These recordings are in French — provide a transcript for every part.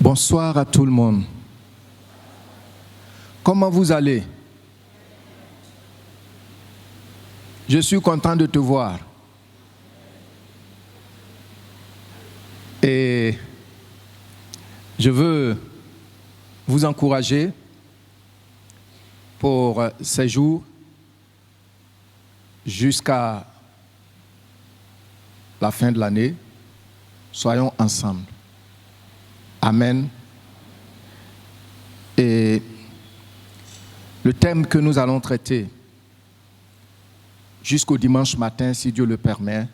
Bonsoir à tout le monde. Comment vous allez? Je suis content de te voir. Et je veux vous encourager pour ces jours jusqu'à la fin de l'année. Soyons ensemble. Amen. Et le thème que nous allons traiter jusqu'au dimanche matin, si Dieu le permet,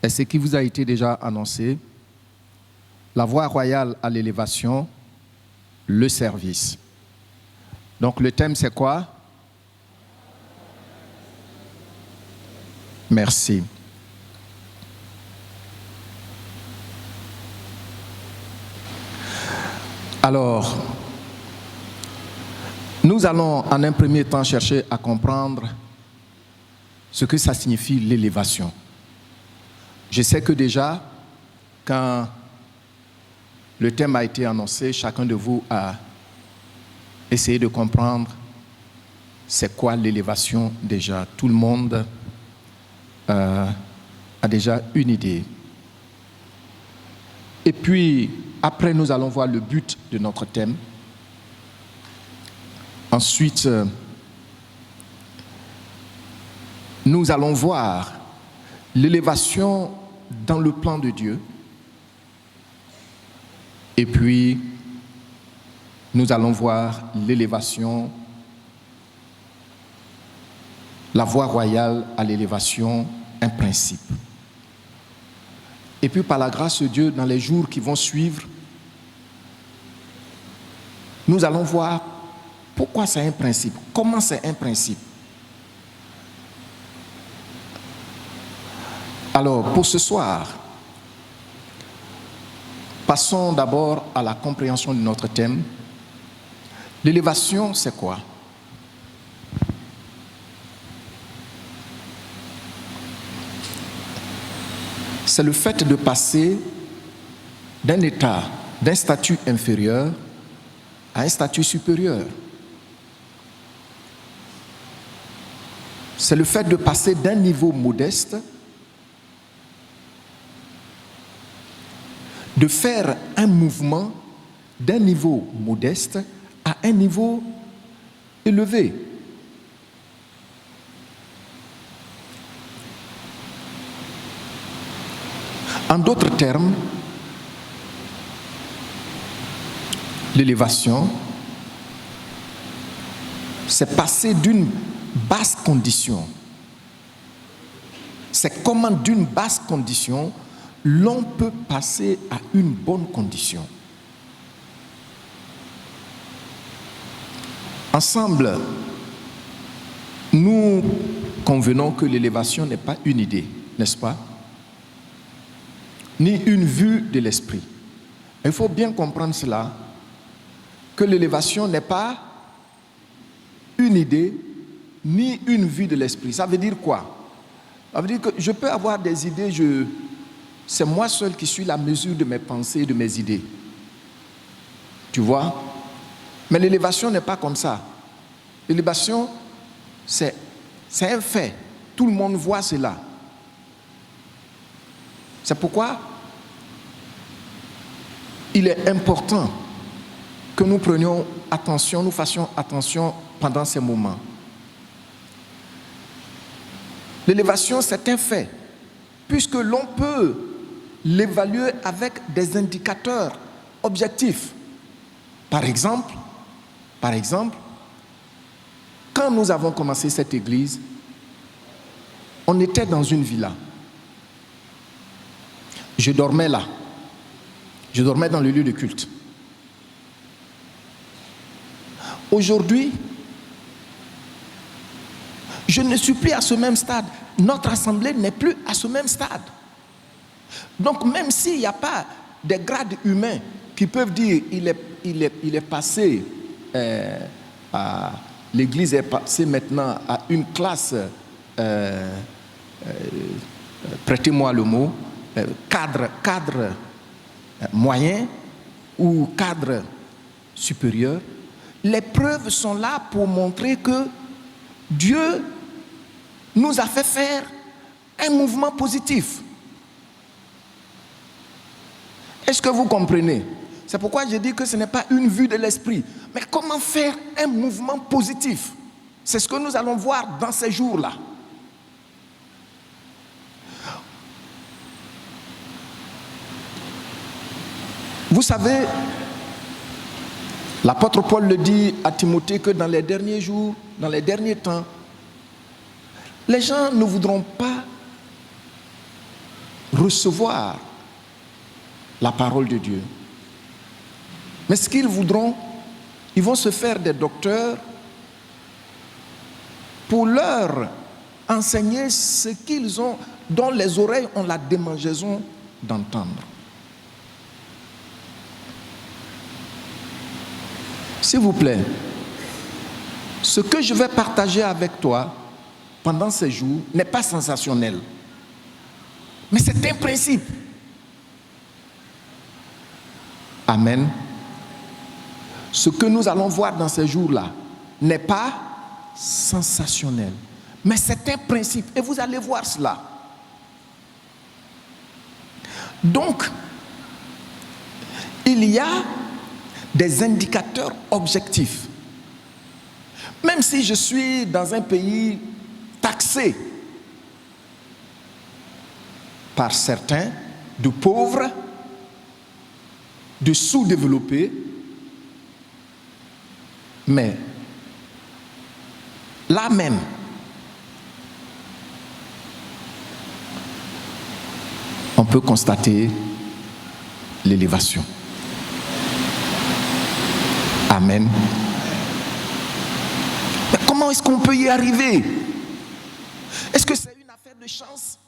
est ce qui vous a été déjà annoncé: la voie royale à l'élévation, le service. Donc le thème, c'est quoi? Merci. Alors, nous allons en un premier temps chercher à comprendre ce que ça signifie l'élévation. Je sais que déjà, quand le thème a été annoncé, chacun de vous a essayé de comprendre c'est quoi l'élévation déjà. Tout le monde a déjà une idée. Et puis, après, nous allons voir le but de notre thème. Ensuite, nous allons voir l'élévation dans le plan de Dieu. Et puis, nous allons voir l'élévation, la voie royale à l'élévation, un principe. Et puis, par la grâce de Dieu, dans les jours qui vont suivre, nous allons voir pourquoi c'est un principe, comment c'est un principe. Alors, pour ce soir, passons d'abord à la compréhension de notre thème. L'élévation, c'est quoi? C'est le fait de passer d'un état, d'un statut inférieur à un statut supérieur. C'est le fait de passer d'un niveau modeste, de faire un mouvement d'un niveau modeste à un niveau élevé. En d'autres termes, l'élévation, c'est passer d'une basse condition. C'est comment d'une basse condition, l'on peut passer à une bonne condition. Ensemble, nous convenons que l'élévation n'est pas une idée, n'est-ce pas? Ni une vue de l'esprit. Il faut bien comprendre cela, que l'élévation n'est pas une idée, ni une vue de l'esprit. Ça veut dire quoi? Ça veut dire que je peux avoir des idées, c'est moi seul qui suis la mesure de mes pensées et de mes idées. Tu vois? Mais l'élévation n'est pas comme ça. L'élévation, c'est un fait. Tout le monde voit cela. C'est pourquoi il est important que nous prenions attention, nous fassions attention pendant ces moments. L'élévation, c'est un fait, puisque l'on peut l'évaluer avec des indicateurs objectifs. Par exemple, quand nous avons commencé cette église, on était dans une villa. Je dormais là. Je dormais dans le lieu de culte. Aujourd'hui, je ne suis plus à ce même stade. Notre assemblée n'est plus à ce même stade. Donc même s'il n'y a pas des grades humains qui peuvent dire il est passé l'église est passée maintenant à une classe, prêtez-moi le mot, cadre moyen, ou cadre supérieur, les preuves sont là pour montrer que Dieu nous a fait faire un mouvement positif. Est-ce que vous comprenez? C'est pourquoi je dis que ce n'est pas une vue de l'esprit. Mais comment faire un mouvement positif? C'est ce que nous allons voir dans ces jours-là. Vous savez, l'apôtre Paul le dit à Timothée que dans les derniers jours, dans les derniers temps, les gens ne voudront pas recevoir la parole de Dieu. Mais ce qu'ils voudront, ils vont se faire des docteurs pour leur enseigner ce qu'ils ont, dont les oreilles ont la démangeaison d'entendre. S'il vous plaît, ce que je vais partager avec toi pendant ces jours n'est pas sensationnel. Mais c'est un principe. Amen. Ce que nous allons voir dans ces jours-là n'est pas sensationnel. Mais c'est un principe. Et vous allez voir cela. Donc, il y a des indicateurs objectifs. Même si je suis dans un pays taxé par certains de pauvres, de sous-développés, mais là même, on peut constater l'élévation. Amen. Mais comment est-ce qu'on peut y arriver? Est-ce que c'est une affaire de chance?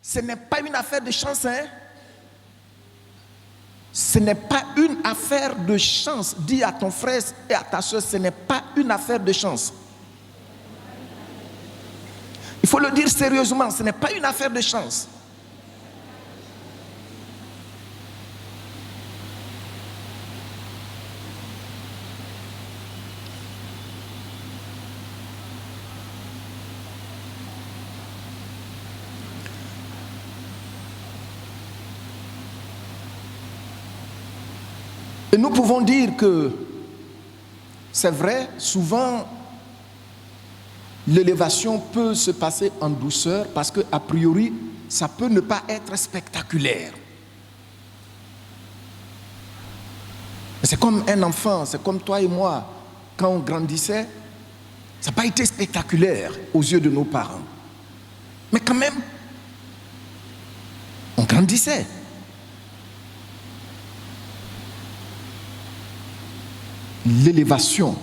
Ce n'est pas une affaire de chance, hein? Ce n'est pas une affaire de chance. Dis à ton frère et à ta soeur, ce n'est pas une affaire de chance. Il faut le dire sérieusement, ce n'est pas une affaire de chance. Et nous pouvons dire que c'est vrai, souvent l'élévation peut se passer en douceur parce qu'a priori, ça peut ne pas être spectaculaire. C'est comme un enfant, c'est comme toi et moi, quand on grandissait, ça n'a pas été spectaculaire aux yeux de nos parents. Mais quand même, on grandissait. L'élévation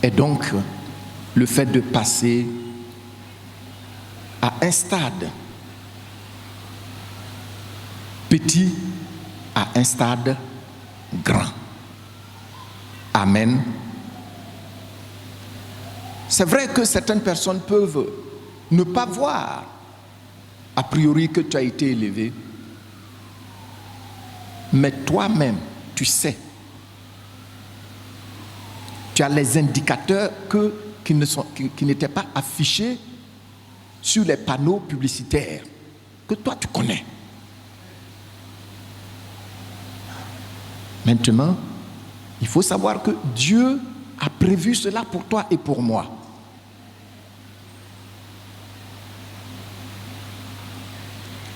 est donc le fait de passer à un stade petit à un stade grand. Amen. C'est vrai que certaines personnes peuvent ne pas voir a priori que tu as été élevé. Mais toi-même, tu sais. Tu as les indicateurs qui n'étaient pas affichés sur les panneaux publicitaires, que toi tu connais. Maintenant, il faut savoir que Dieu a prévu cela pour toi et pour moi.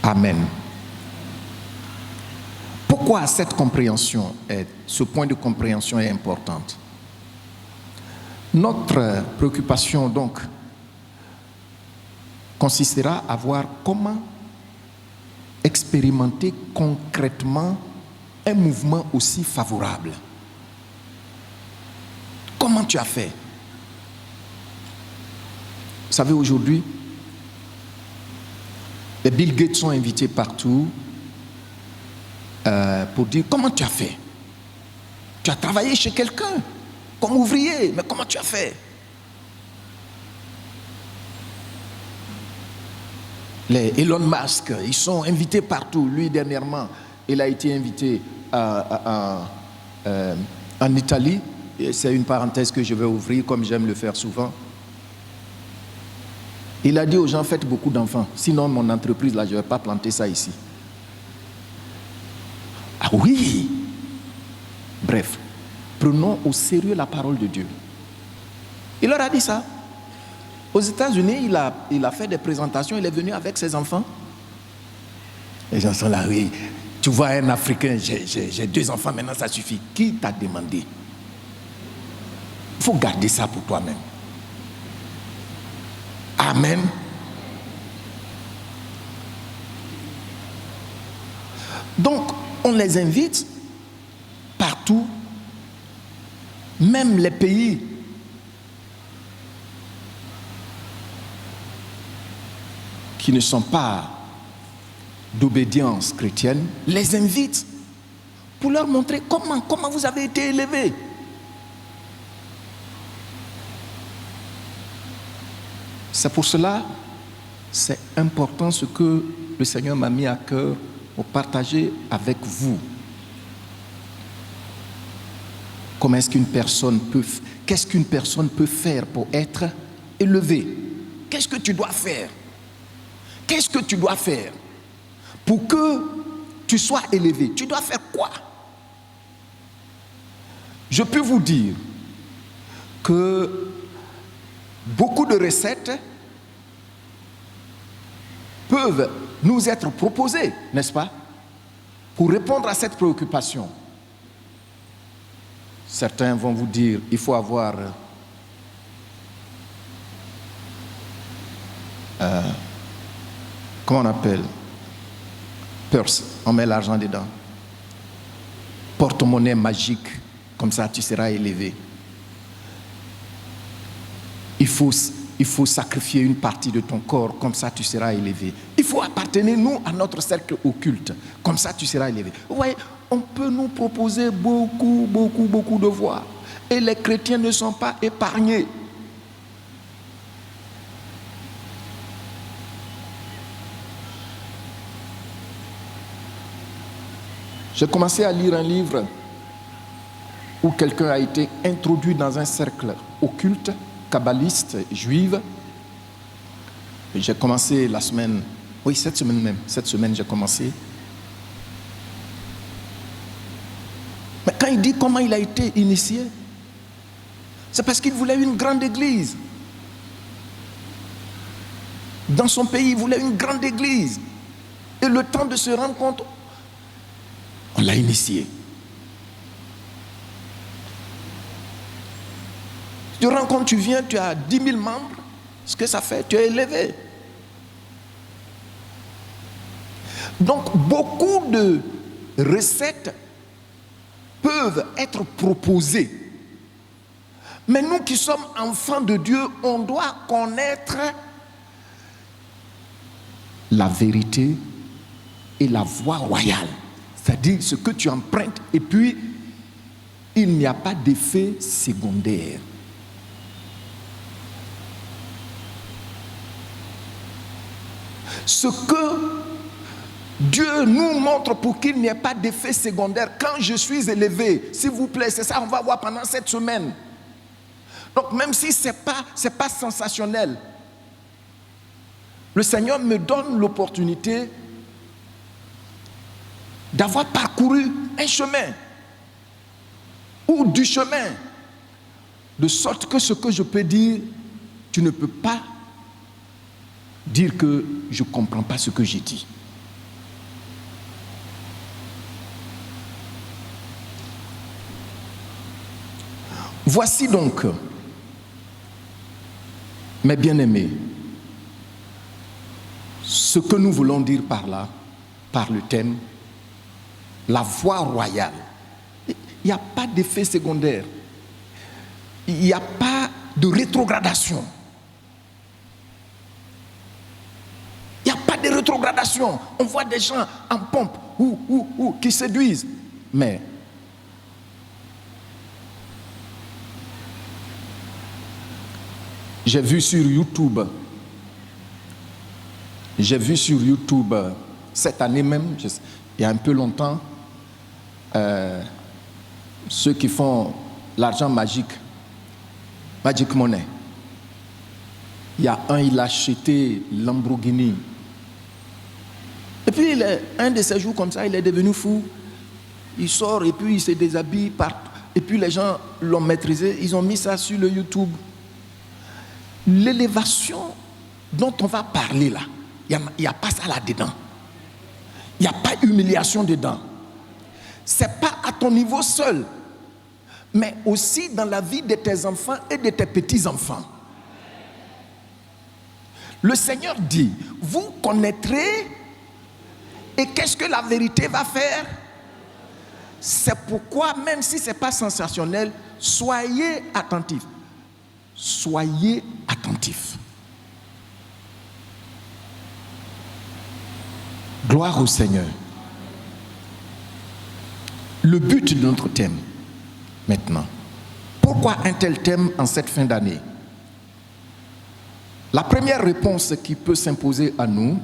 Amen. Pourquoi cette compréhension, ce point de compréhension est important? Notre préoccupation donc consistera à voir comment expérimenter concrètement un mouvement aussi favorable. Comment tu as fait? Vous savez, aujourd'hui, les Bill Gates sont invités partout pour dire comment tu as fait. Tu as travaillé chez quelqu'un comme ouvrier, mais comment tu as fait? Les Elon Musk, ils sont invités partout. Lui, dernièrement, il a été invité en Italie. C'est une parenthèse que je vais ouvrir, comme j'aime le faire souvent. Il a dit aux gens, faites beaucoup d'enfants. Sinon, mon entreprise, là, je ne vais pas planter ça ici. Ah oui! Bref, prenons au sérieux la parole de Dieu. Il leur a dit ça. Aux États-Unis, il a fait des présentations, il est venu avec ses enfants. Les gens sont là, oui. Tu vois, un Africain, j'ai 2 enfants, maintenant ça suffit. Qui t'a demandé? Il faut garder ça pour toi-même. Amen. Donc, on les invite partout, même les pays qui ne sont pas d'obédience chrétienne, les invitent pour leur montrer comment vous avez été élevés. C'est pour cela, c'est important ce que le Seigneur m'a mis à cœur pour partager avec vous. Qu'est-ce qu'une personne peut faire pour être élevée? Qu'est-ce que tu dois faire? Qu'est-ce que tu dois faire pour que tu sois élevé? Tu dois faire quoi? Je peux vous dire que beaucoup de recettes peuvent nous être proposées, n'est-ce pas, pour répondre à cette préoccupation. Certains vont vous dire, il faut avoir comment on appelle? Purse, on met l'argent dedans. Porte-monnaie magique, comme ça tu seras élevé. Il faut sacrifier une partie de ton corps, comme ça tu seras élevé. Il faut appartenir, nous, à notre cercle occulte, comme ça tu seras élevé. Vous voyez, on peut nous proposer beaucoup de voies. Et les chrétiens ne sont pas épargnés. J'ai commencé à lire un livre où quelqu'un a été introduit dans un cercle occulte, kabbaliste, juive. J'ai commencé la semaine, oui, cette semaine j'ai commencé. Mais quand il dit comment il a été initié, c'est parce qu'il voulait une grande église. Dans son pays, il voulait une grande église. Et le temps de se rendre compte, on l'a initié. Tu te rends compte, tu viens, tu as 10 000 membres, ce que ça fait, tu es élevé. Donc, beaucoup de recettes peuvent être proposées. Mais nous qui sommes enfants de Dieu, on doit connaître la vérité et la voie royale. C'est-à-dire ce que tu empruntes et puis il n'y a pas d'effet secondaire. Ce que Dieu nous montre pour qu'il n'y ait pas d'effet secondaire. Quand je suis élevé, s'il vous plaît, c'est ça on va voir pendant cette semaine. Donc même si ce n'est pas sensationnel, le Seigneur me donne l'opportunité d'avoir parcouru un chemin ou du chemin, de sorte que ce que je peux dire, tu ne peux pas dire que je ne comprends pas ce que j'ai dit. Voici donc, mes bien-aimés, ce que nous voulons dire par là, par le thème, la voie royale. Il n'y a pas d'effet secondaire. Il n'y a pas de rétrogradation. Il n'y a pas de rétrogradation. On voit des gens en pompe qui séduisent. Mais j'ai vu sur YouTube J'ai vu sur YouTube, cette année même, il y a un peu longtemps, ceux qui font l'argent magique, Magic Money. Il y a il a acheté Lamborghini. Et puis, un de ces jours comme ça, il est devenu fou. Il sort et puis il se déshabille partout. Et puis les gens l'ont maîtrisé, ils ont mis ça sur le YouTube. L'élévation dont on va parler là, il n'y a pas ça là-dedans. Il n'y a pas humiliation dedans. Ce n'est pas à ton niveau seul, mais aussi dans la vie de tes enfants et de tes petits-enfants. Le Seigneur dit, vous connaîtrez, et qu'est-ce que la vérité va faire? C'est pourquoi, même si ce n'est pas sensationnel, soyez attentifs. Soyez attentifs. Gloire au Seigneur. Le but de notre thème, maintenant. Pourquoi un tel thème en cette fin d'année? La première réponse qui peut s'imposer à nous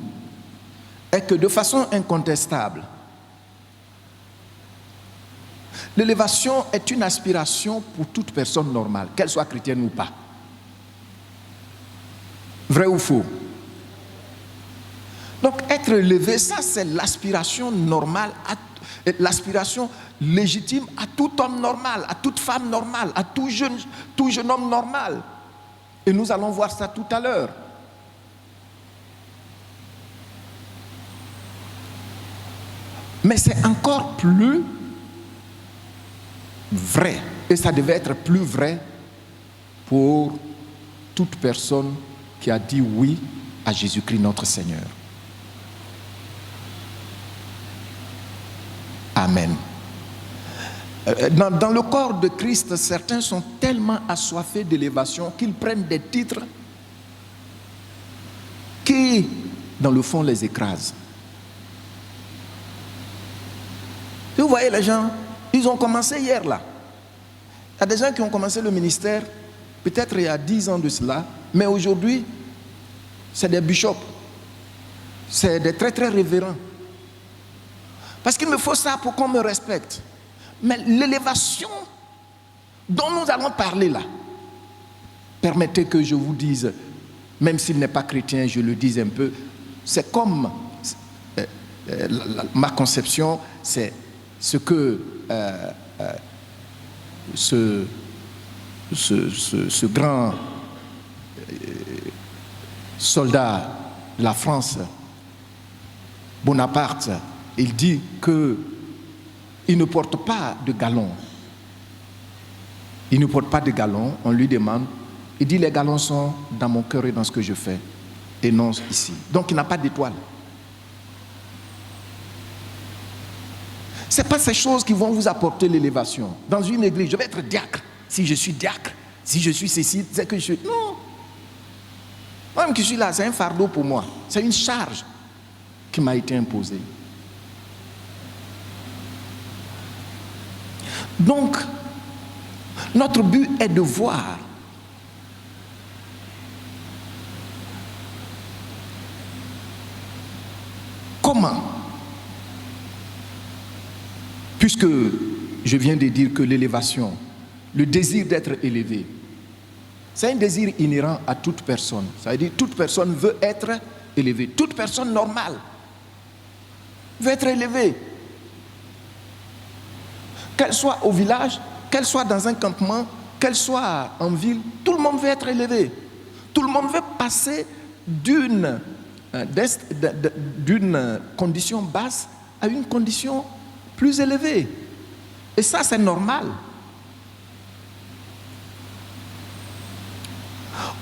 est que de façon incontestable, l'élévation est une aspiration pour toute personne normale, qu'elle soit chrétienne ou pas. Vrai ou faux? Donc être élevé, ça c'est l'aspiration normale, l'aspiration légitime à tout homme normal, à toute femme normale, à tout jeune homme normal. Et nous allons voir ça tout à l'heure. Mais c'est encore plus vrai, et ça devait être plus vrai pour toute personne qui a dit oui à Jésus-Christ notre Seigneur. Amen. Dans le corps de Christ, certains sont tellement assoiffés d'élévation qu'ils prennent des titres qui, dans le fond, les écrasent. Et vous voyez les gens, ils ont commencé hier là. Il y a des gens qui ont commencé le ministère, peut-être il y a 10 ans de cela, mais aujourd'hui, c'est des bishops. C'est des très très révérends. Parce qu'il me faut ça pour qu'on me respecte. Mais l'élévation dont nous allons parler là, permettez que je vous dise, même s'il n'est pas chrétien, je le dise un peu, c'est comme ma conception, c'est ce que ce grand soldat de la France, Bonaparte, il dit qu'il ne porte pas de galons. Il ne porte pas de galons, on lui demande, il dit les galons sont dans mon cœur et dans ce que je fais, et non ici. Donc il n'a pas d'étoile. Ce n'est pas ces choses qui vont vous apporter l'élévation. Dans une église, je vais être diacre. Si je suis diacre, si je suis ceci, c'est que je suis... Non. Moi-même qui suis là, c'est un fardeau pour moi. C'est une charge qui m'a été imposée. Donc, notre but est de voir comment, puisque je viens de dire que l'élévation, le désir d'être élevé, c'est un désir inhérent à toute personne. Ça veut dire que toute personne veut être élevée. Toute personne normale veut être élevée. Qu'elle soit au village, qu'elle soit dans un campement, qu'elle soit en ville, tout le monde veut être élevé. Tout le monde veut passer d'une condition basse à une condition plus élevée. Et ça, c'est normal.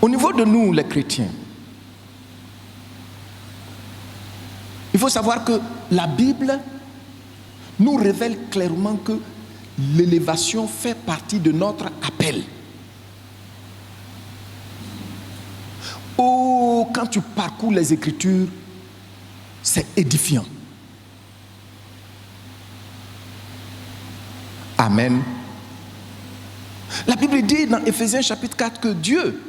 Au niveau de nous, les chrétiens, il faut savoir que la Bible nous révèle clairement que l'élévation fait partie de notre appel. Oh, quand tu parcours les Écritures, c'est édifiant. Amen. La Bible dit dans Éphésiens chapitre 4 que Dieu,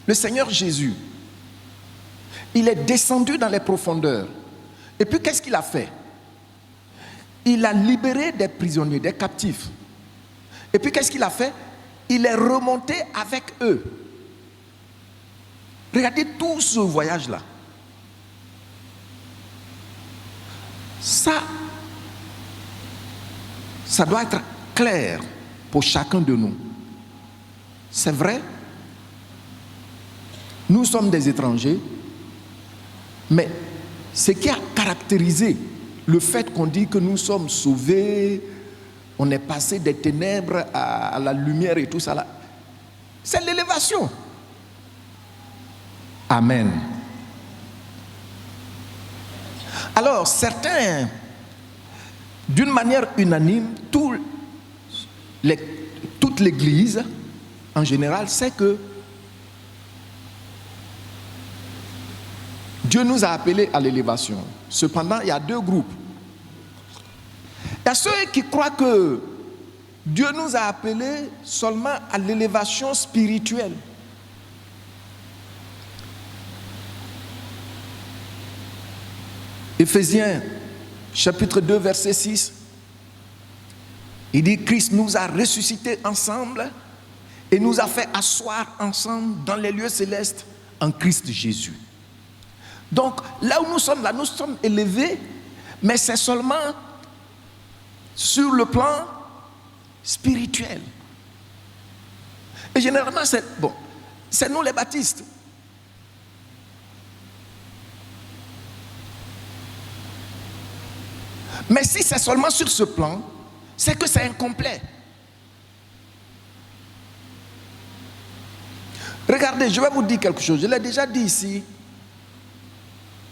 le Seigneur Jésus, Il est descendu dans les profondeurs. Et puis qu'est-ce qu'il a fait? Il a libéré des prisonniers, des captifs. Et puis qu'est-ce qu'il a fait? Il est remonté avec eux. Regardez tout ce voyage-là. Ça doit être clair pour chacun de nous. C'est vrai, nous sommes des étrangers, mais ce qui a caractérisé le fait qu'on dit que nous sommes sauvés, on est passé des ténèbres à la lumière et tout ça là, c'est l'élévation. Amen. Alors certains, d'une manière unanime, toute l'Église en général sait que Dieu nous a appelés à l'élévation. Cependant, il y a deux groupes. Il y a ceux qui croient que Dieu nous a appelés seulement à l'élévation spirituelle. Éphésiens chapitre 2 verset 6, il dit: Christ nous a ressuscités ensemble et nous a fait asseoir ensemble dans les lieux célestes en Christ Jésus. Donc là où nous sommes élevés, mais c'est seulement sur le plan spirituel. Et généralement c'est nous les baptistes. Mais si c'est seulement sur ce plan, c'est que c'est incomplet. Regardez, je vais vous dire quelque chose. Je l'ai déjà dit ici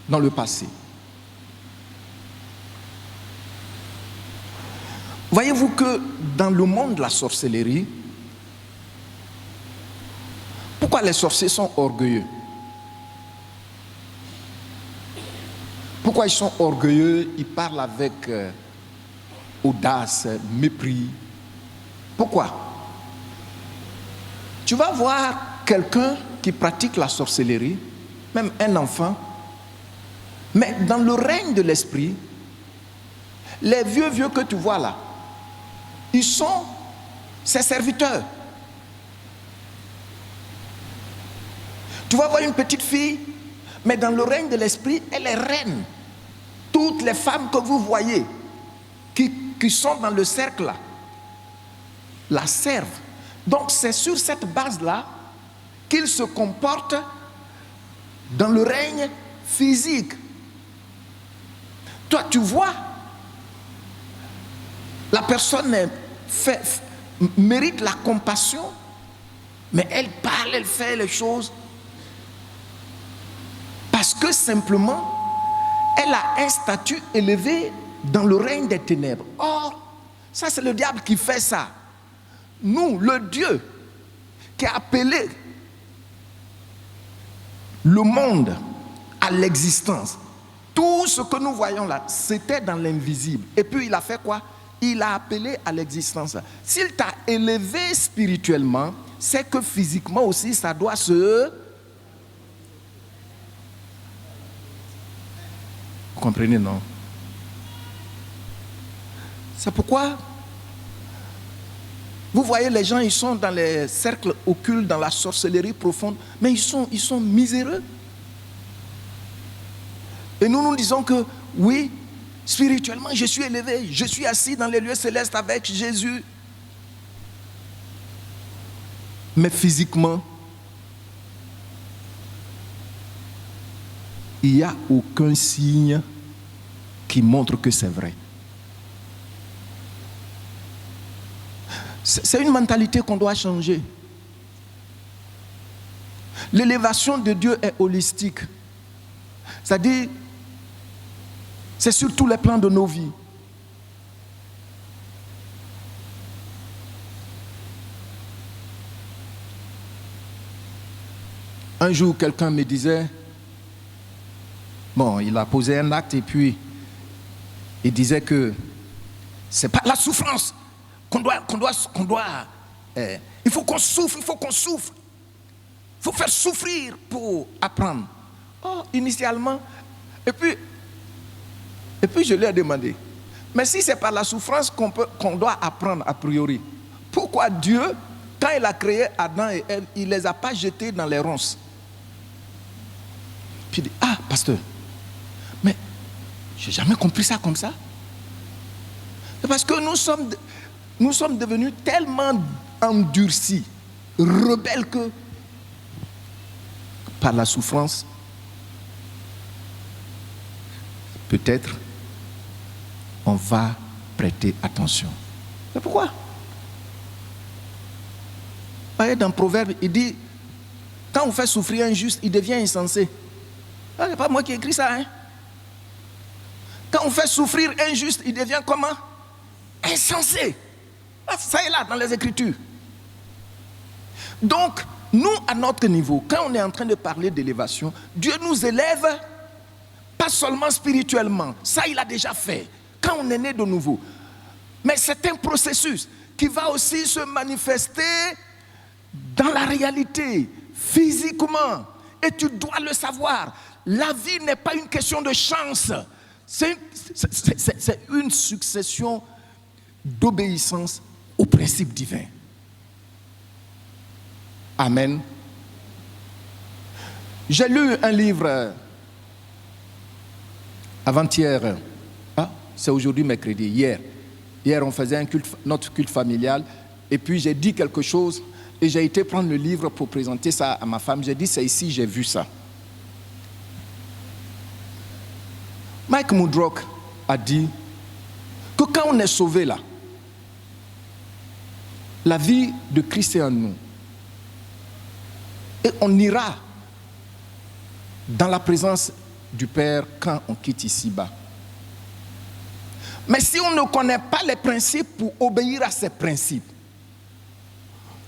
dans le passé. Voyez-vous que dans le monde de la sorcellerie, pourquoi les sorciers sont orgueilleux? Pourquoi ils sont orgueilleux? Ils parlent avec audace, mépris. Pourquoi? Tu vas voir quelqu'un qui pratique la sorcellerie, même un enfant, mais dans le règne de l'esprit, les vieux que tu vois là, ils sont ses serviteurs. Tu vas voir une petite fille, mais dans le règne de l'esprit, elle est reine. Toutes les femmes que vous voyez, qui sont dans le cercle là, la servent. Donc c'est sur cette base-là qu'ils se comportent dans le règne physique. Toi, tu vois, la personne mérite la compassion, mais elle parle, elle fait les choses parce que simplement, elle a un statut élevé dans le règne des ténèbres. Or, ça c'est le diable qui fait ça. Nous, le Dieu qui a appelé le monde à l'existence, tout ce que nous voyons là, c'était dans l'invisible. Et puis il a fait quoi? Il a appelé à l'existence. S'il t'a élevé spirituellement, c'est que physiquement aussi ça doit se... Vous comprenez, non? C'est pourquoi vous voyez les gens, ils sont dans les cercles occultes, dans la sorcellerie profonde, mais ils sont miséreux. Et nous disons que oui, spirituellement je suis élevé, je suis assis dans les lieux célestes avec Jésus. Mais physiquement, il n'y a aucun signe qui montre que c'est vrai. C'est une mentalité qu'on doit changer. L'élévation de Dieu est holistique. C'est-à-dire, c'est sur tous les plans de nos vies. Un jour, quelqu'un me disait, bon, il a posé un acte et puis il disait que c'est pas la souffrance il faut qu'on souffre, il faut faire souffrir pour apprendre. Oh, initialement. Et puis je lui ai demandé, mais si c'est par la souffrance qu'on doit apprendre a priori, pourquoi Dieu, quand il a créé Adam et Ève, il ne les a pas jetés dans les ronces? Puis il dit, ah, pasteur, mais je n'ai jamais compris ça comme ça. C'est parce que nous sommes devenus tellement endurcis, rebelles que par la souffrance, peut-être on va prêter attention. Mais pourquoi? Voyez, dans Proverbe, il dit, quand on fait souffrir un juste, il devient insensé. Ce n'est pas moi qui ai écrit ça. Hein? Quand on fait souffrir un juste, il devient comment? Insensé. Ça est là dans les Écritures. Donc, nous, à notre niveau, quand on est en train de parler d'élévation, Dieu nous élève, pas seulement spirituellement. Ça, il a déjà fait, quand on est né de nouveau. Mais c'est un processus qui va aussi se manifester dans la réalité, physiquement. Et tu dois le savoir. La vie n'est pas une question de chance. C'est une succession d'obéissance au principe divin. Amen. J'ai lu un livre avant-hier. Ah, c'est aujourd'hui mercredi. Hier, on faisait notre culte familial. Et puis, j'ai dit quelque chose. Et j'ai été prendre le livre pour présenter ça à ma femme. J'ai dit, c'est ici, j'ai vu ça. Mike Mudrock a dit que quand on est sauvé là, la vie de Christ est en nous. Et on ira dans la présence du Père quand on quitte ici-bas. Mais si on ne connaît pas les principes pour obéir à ces principes,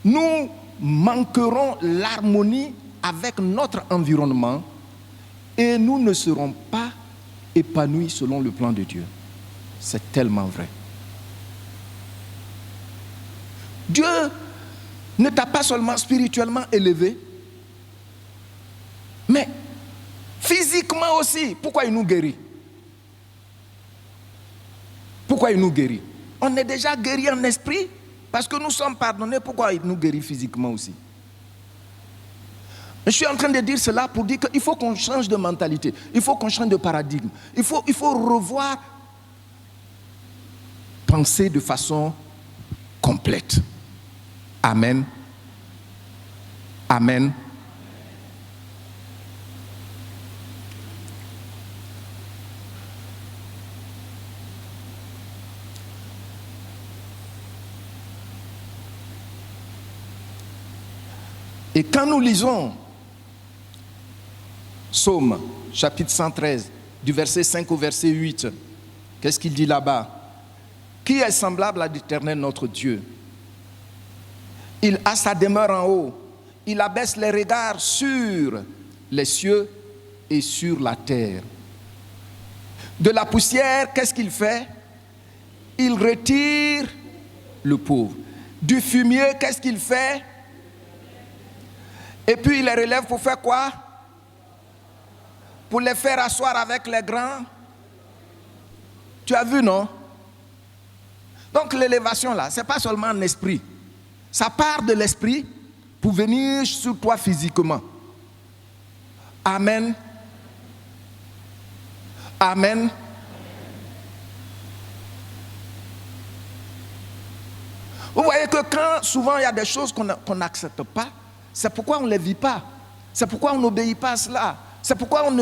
nous manquerons l'harmonie avec notre environnement et nous ne serons pas épanouis selon le plan de Dieu. C'est tellement vrai. Dieu ne t'a pas seulement spirituellement élevé, mais physiquement aussi. Pourquoi il nous guérit? Pourquoi il nous guérit? On est déjà guéri en esprit parce que nous sommes pardonnés. Pourquoi il nous guérit physiquement aussi? Je suis en train de dire cela pour dire qu'il faut qu'on change de mentalité. Il faut qu'on change de paradigme. Il faut revoir, penser de façon complète. Amen. Amen. Et quand nous lisons Psaume, chapitre 113, du verset 5 au verset 8, qu'est-ce qu'il dit là-bas? Qui est semblable à l'Éternel notre Dieu? Il a sa demeure en haut. Il abaisse les regards sur les cieux et sur la terre. De la poussière, qu'est-ce qu'il fait? Il retire le pauvre. Du fumier, qu'est-ce qu'il fait? Et puis il les relève pour faire quoi? Pour les faire asseoir avec les grands. Tu as vu, non? Donc l'élévation là, ce n'est pas seulement en esprit. Ça part de l'esprit pour venir sur toi physiquement. Amen. Amen. Vous voyez que quand souvent il y a des choses qu'on n'accepte pas, c'est pourquoi on ne les vit pas. C'est pourquoi on n'obéit pas à cela. C'est pourquoi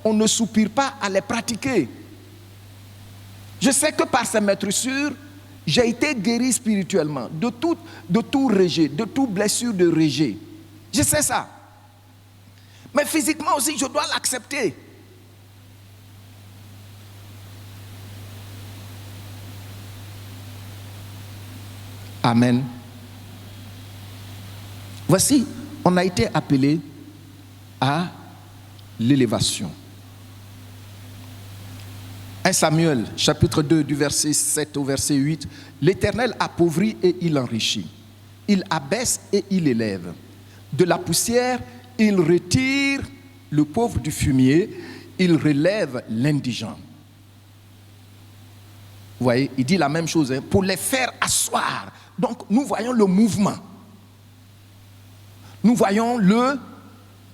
on ne soupire pas à les pratiquer. Je sais que par ces maîtresses, j'ai été guéri spirituellement de tout rejet, de toute blessure de rejet. Je sais ça. Mais physiquement aussi, je dois l'accepter. Amen. Voici, on a été appelé à l'élévation. 1 Samuel, chapitre 2, du verset 7 au verset 8. L'Éternel appauvrit et il enrichit. Il abaisse et il élève. De la poussière, il retire le pauvre du fumier, il relève l'indigent. Vous voyez, il dit la même chose, hein, pour les faire asseoir. Donc, nous voyons le mouvement. Nous voyons le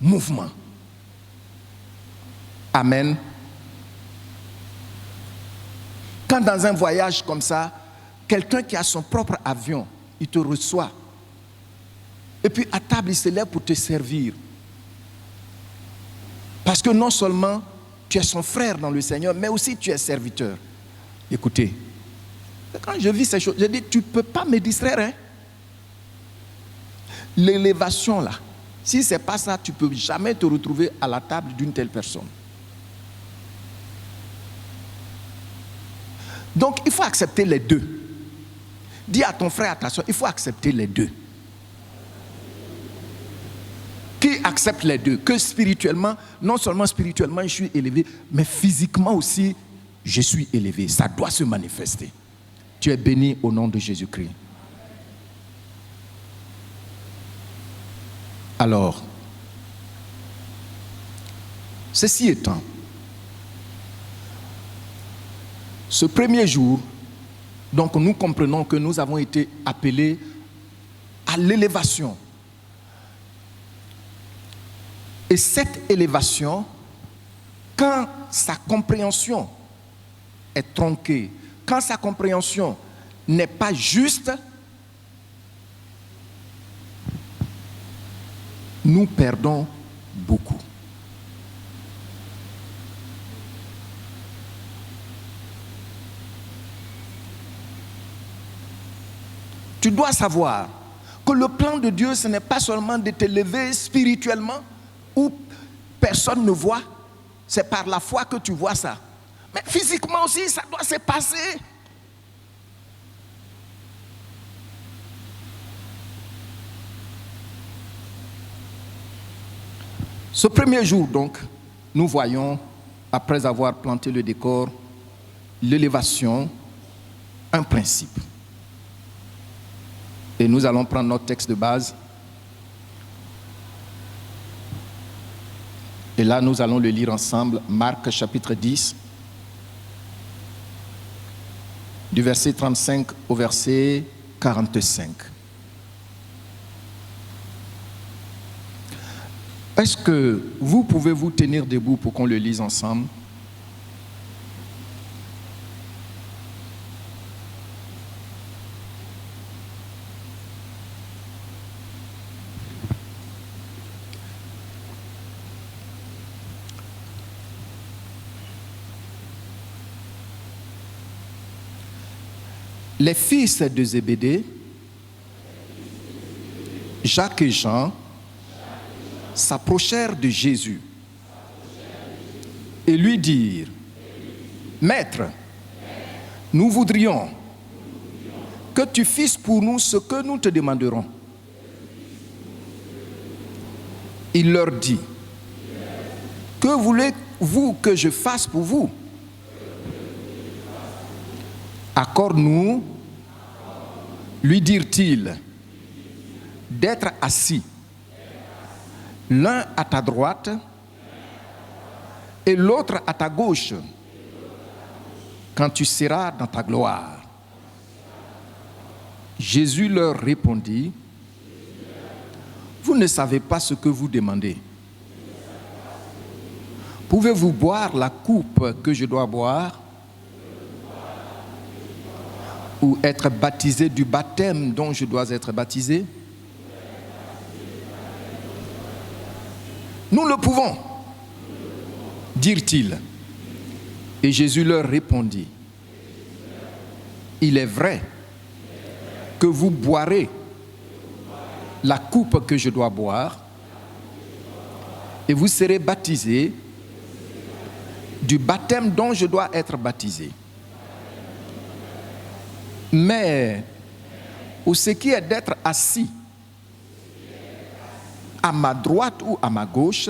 mouvement. Amen. Quand dans un voyage comme ça, quelqu'un qui a son propre avion, il te reçoit. Et puis à table, il se lève pour te servir. Parce que non seulement tu es son frère dans le Seigneur, mais aussi tu es serviteur. Écoutez, quand je vis ces choses, je dis, tu ne peux pas me distraire. Hein? L'élévation là, si ce n'est pas ça, tu ne peux jamais te retrouver à la table d'une telle personne. Donc, il faut accepter les deux. Dis à ton frère, à ta soeur, il faut accepter les deux. Qui accepte les deux? Que spirituellement, non seulement spirituellement, je suis élevé, mais physiquement aussi, je suis élevé. Ça doit se manifester. Tu es béni au nom de Jésus-Christ. Alors, ceci étant, ce premier jour, donc nous comprenons que nous avons été appelés à l'élévation. Et cette élévation, quand sa compréhension est tronquée, quand sa compréhension n'est pas juste, nous perdons beaucoup. Tu dois savoir que le plan de Dieu, ce n'est pas seulement de t'élever spirituellement où personne ne voit, c'est par la foi que tu vois ça. Mais physiquement aussi, ça doit se passer. Ce premier jour, donc, nous voyons, après avoir planté le décor, l'élévation, un principe. Et nous allons prendre notre texte de base. Et là, nous allons le lire ensemble, Marc chapitre 10, du verset 35 au verset 45. Est-ce que vous pouvez vous tenir debout pour qu'on le lise ensemble? Les fils de Zébédée, Jacques et Jean, s'approchèrent de Jésus et lui dirent, « Maître, nous voudrions que tu fasses pour nous ce que nous te demanderons. » Il leur dit, « Que voulez-vous que je fasse pour vous? Accorde-nous, lui dirent-ils, d'être assis, l'un à ta droite et l'autre à ta gauche, quand tu seras dans ta gloire. » Jésus leur répondit, « Vous ne savez pas ce que vous demandez. Pouvez-vous boire la coupe que je dois boire? Ou être baptisé du baptême dont je dois être baptisé? » Nous le pouvons, dirent-ils. Et Jésus leur répondit, « Il est vrai que vous boirez la coupe que je dois boire, et vous serez baptisés du baptême dont je dois être baptisé. Mais pour ce qui est d'être assis à ma droite ou à ma gauche,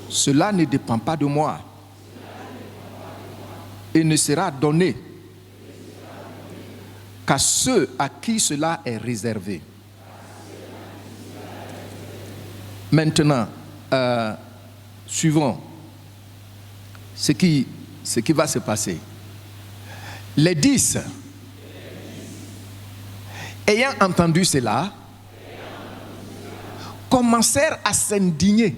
cela ne dépend pas de moi et ne sera donné qu'à ceux à qui cela est réservé. Maintenant, suivons ce qui va se passer. Les 10, ayant entendu cela, commencèrent à s'indigner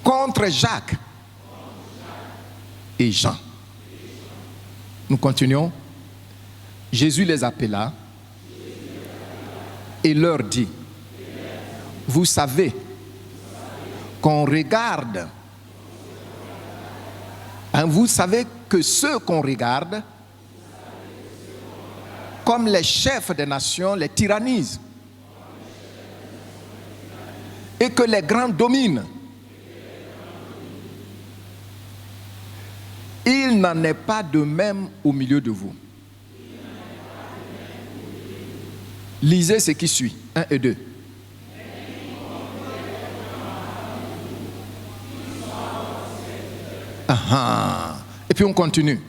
contre Jacques et Jean. Nous continuons. Jésus les appela et leur dit, vous savez qu'on regarde, vous savez que ceux qu'on regarde comme les chefs des nations les tyrannisent et que les grands dominent. Il n'en est pas de même au milieu de vous. Lisez ce qui suit, 1 et 2. Et puis on continue.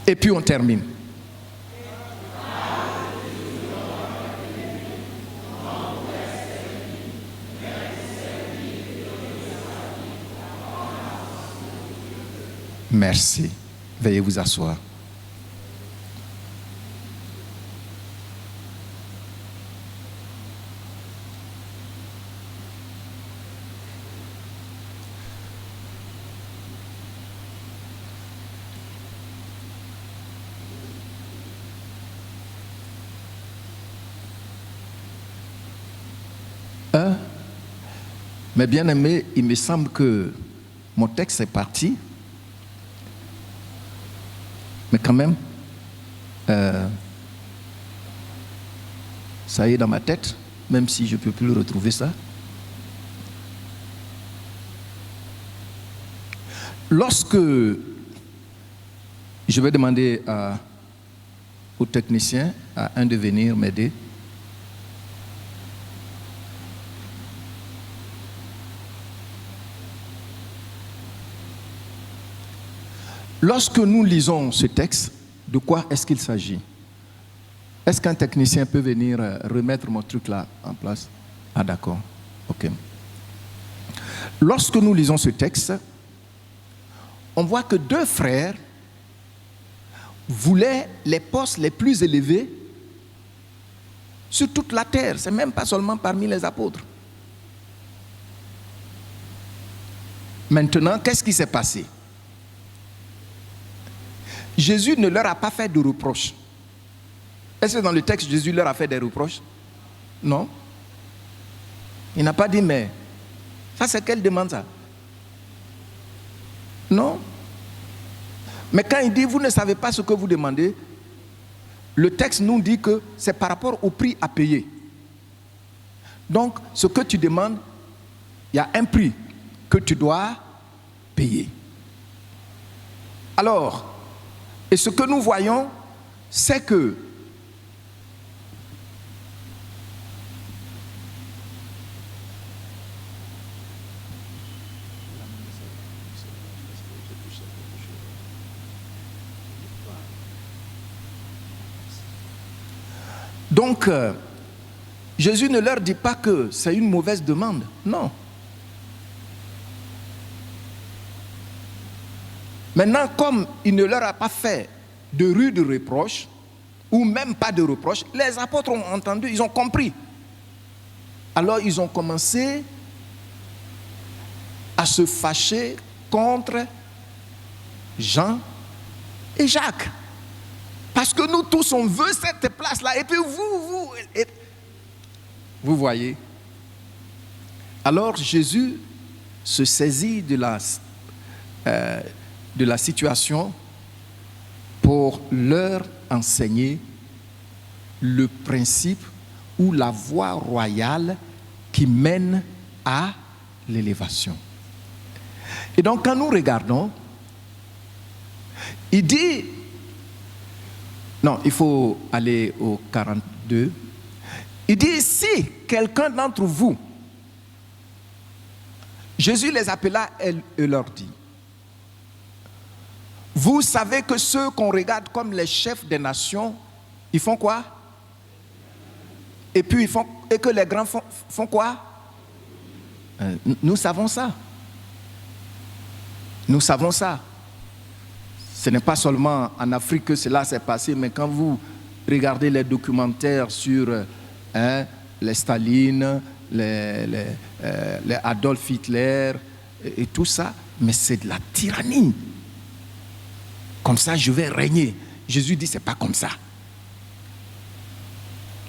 Et puis on termine. Merci. Veuillez vous asseoir. Mes bien-aimés, il me semble que mon texte est parti. Mais quand même, ça y est dans ma tête, même si je ne peux plus retrouver ça. Lorsque je vais demander au technicien, à un de venir m'aider, lorsque nous lisons ce texte, de quoi est-ce qu'il s'agit? Est-ce qu'un technicien peut venir remettre mon truc là en place? Ah d'accord, ok. Lorsque nous lisons ce texte, on voit que deux frères voulaient les postes les plus élevés sur toute la terre. C'est même pas seulement parmi les apôtres. Maintenant, qu'est-ce qui s'est passé? Jésus ne leur a pas fait de reproches. Est-ce que dans le texte, Jésus leur a fait des reproches? Non. Il n'a pas dit, mais ça c'est quelle demande ça? Non. Mais quand il dit, vous ne savez pas ce que vous demandez, le texte nous dit que c'est par rapport au prix à payer. Donc, ce que tu demandes, il y a un prix que tu dois payer. Alors, et ce que nous voyons, c'est que donc, Jésus ne leur dit pas que c'est une mauvaise demande. Non. Maintenant, comme il ne leur a pas fait de rudes reproches, ou même pas de reproches, les apôtres ont entendu, ils ont compris. Alors, ils ont commencé à se fâcher contre Jean et Jacques. Parce que nous tous, on veut cette place-là. Et puis vous voyez. Alors Jésus se saisit de la situation pour leur enseigner le principe ou la voie royale qui mène à l'élévation. Et donc quand nous regardons, il dit... Non, il faut aller au 42. Il dit, si quelqu'un d'entre vous, Jésus les appela et leur dit, Vous savez que ceux qu'on regarde comme les chefs des nations, ils font quoi? Et puis et que les grands font quoi? Nous savons ça. Nous savons ça. Ce n'est pas seulement en Afrique que cela s'est passé, mais quand vous regardez les documentaires sur les Staline, les Adolf Hitler et tout ça, mais c'est de la tyrannie. Comme ça, je vais régner. Jésus dit, c'est pas comme ça.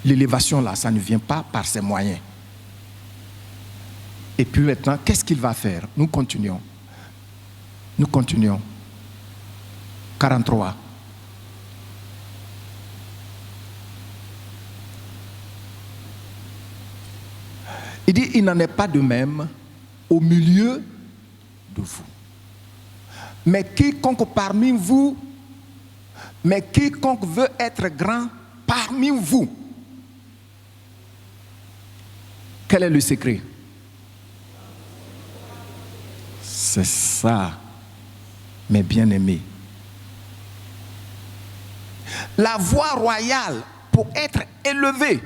L'élévation là, ça ne vient pas par ses moyens. Et puis maintenant, qu'est-ce qu'il va faire? Nous continuons. Nous continuons. 43. Il dit, il n'en est pas de même au milieu de vous. Mais quiconque veut être grand parmi vous, quel est le secret? C'est ça, mes bien-aimés. La voie royale pour être élevé,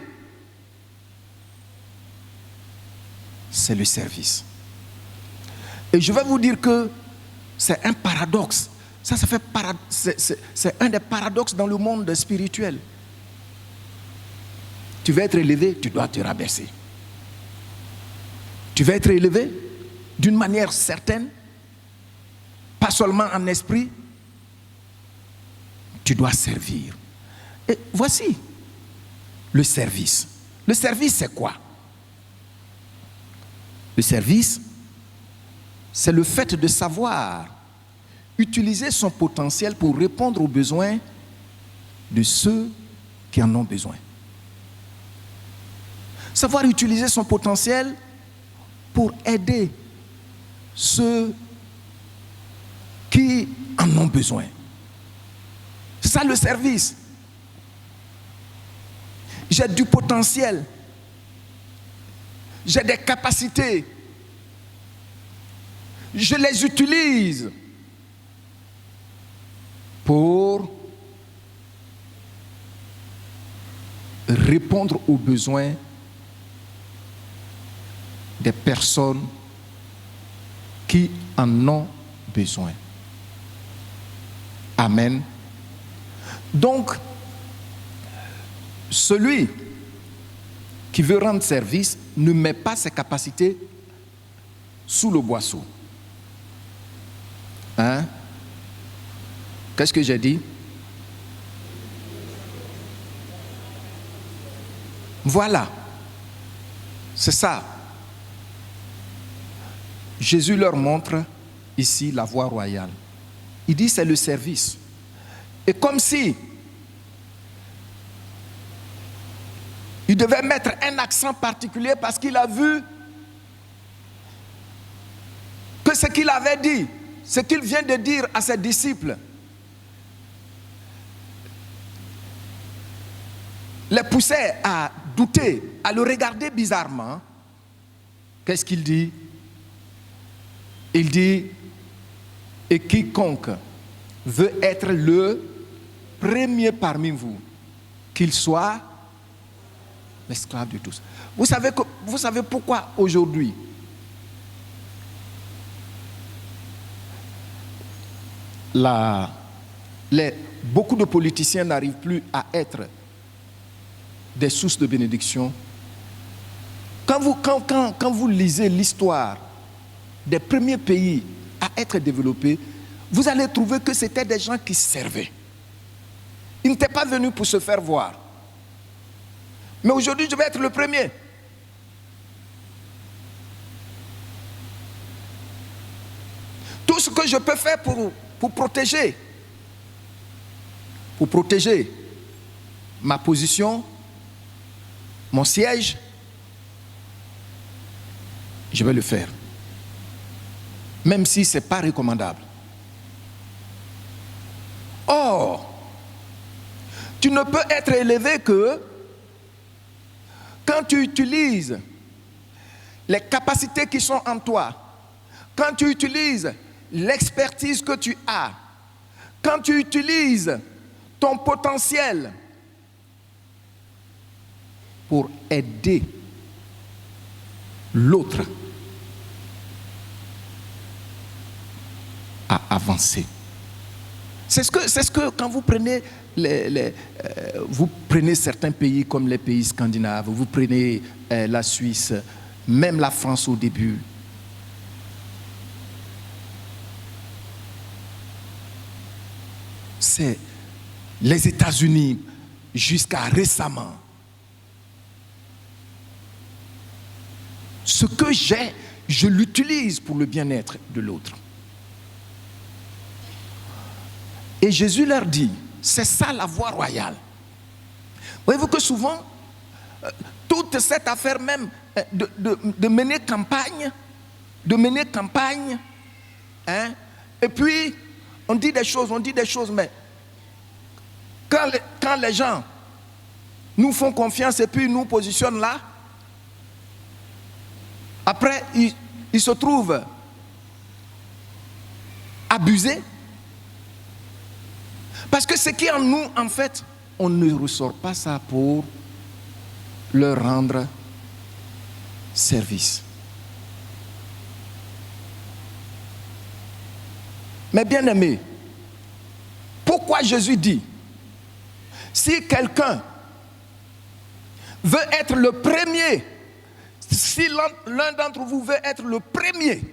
c'est le service. Et je vais vous dire que c'est un paradoxe. C'est un des paradoxes dans le monde spirituel. Tu veux être élevé, tu dois te rabaisser. Tu veux être élevé d'une manière certaine, pas seulement en esprit, tu dois servir. Et voici le service. Le service, c'est quoi? Le service, c'est le fait de savoir utiliser son potentiel pour répondre aux besoins de ceux qui en ont besoin. Savoir utiliser son potentiel pour aider ceux qui en ont besoin. C'est ça le service. J'ai du potentiel. J'ai des capacités. Je les utilise pour répondre aux besoins des personnes qui en ont besoin. Amen. Donc, celui qui veut rendre service ne met pas ses capacités sous le boisseau. Hein? Qu'est-ce que j'ai dit? Voilà. C'est ça. Jésus leur montre ici la voie royale. Il dit c'est le service. Et comme si il devait mettre un accent particulier parce qu'il a vu que ce qu'il avait dit, ce qu'il vient de dire à ses disciples, les poussait à douter, à le regarder bizarrement. Qu'est-ce qu'il dit? Il dit, et quiconque veut être le premier parmi vous, qu'il soit l'esclave de tous. Vous savez pourquoi aujourd'hui beaucoup de politiciens n'arrivent plus à être des sources de bénédiction? Quand vous lisez l'histoire des premiers pays à être développés, vous allez trouver que c'était des gens qui servaient. Ils n'étaient pas venus pour se faire voir. Mais aujourd'hui, je vais être le premier. Tout ce que je peux faire pour protéger ma position, mon siège, je vais le faire. Même si ce n'est pas recommandable. Or, tu ne peux être élevé que quand tu utilises les capacités qui sont en toi, quand tu utilises l'expertise que tu as, quand tu utilises ton potentiel pour aider l'autre à avancer. C'est ce que quand vous prenez vous prenez certains pays comme les pays scandinaves, vous prenez la Suisse, même la France au début. C'est les États-Unis jusqu'à récemment. Ce que j'ai, je l'utilise pour le bien-être de l'autre. Et Jésus leur dit, c'est ça la voie royale. Voyez-vous que souvent, toute cette affaire même de mener campagne, hein, et puis on dit des choses, mais quand les gens nous font confiance et puis nous positionnent là, après ils se trouvent abusés. Parce que ce qui est en nous, en fait, on ne ressort pas ça pour leur rendre service. Mais bien aimé, pourquoi Jésus dit, si quelqu'un veut être le premier, si l'un d'entre vous veut être le premier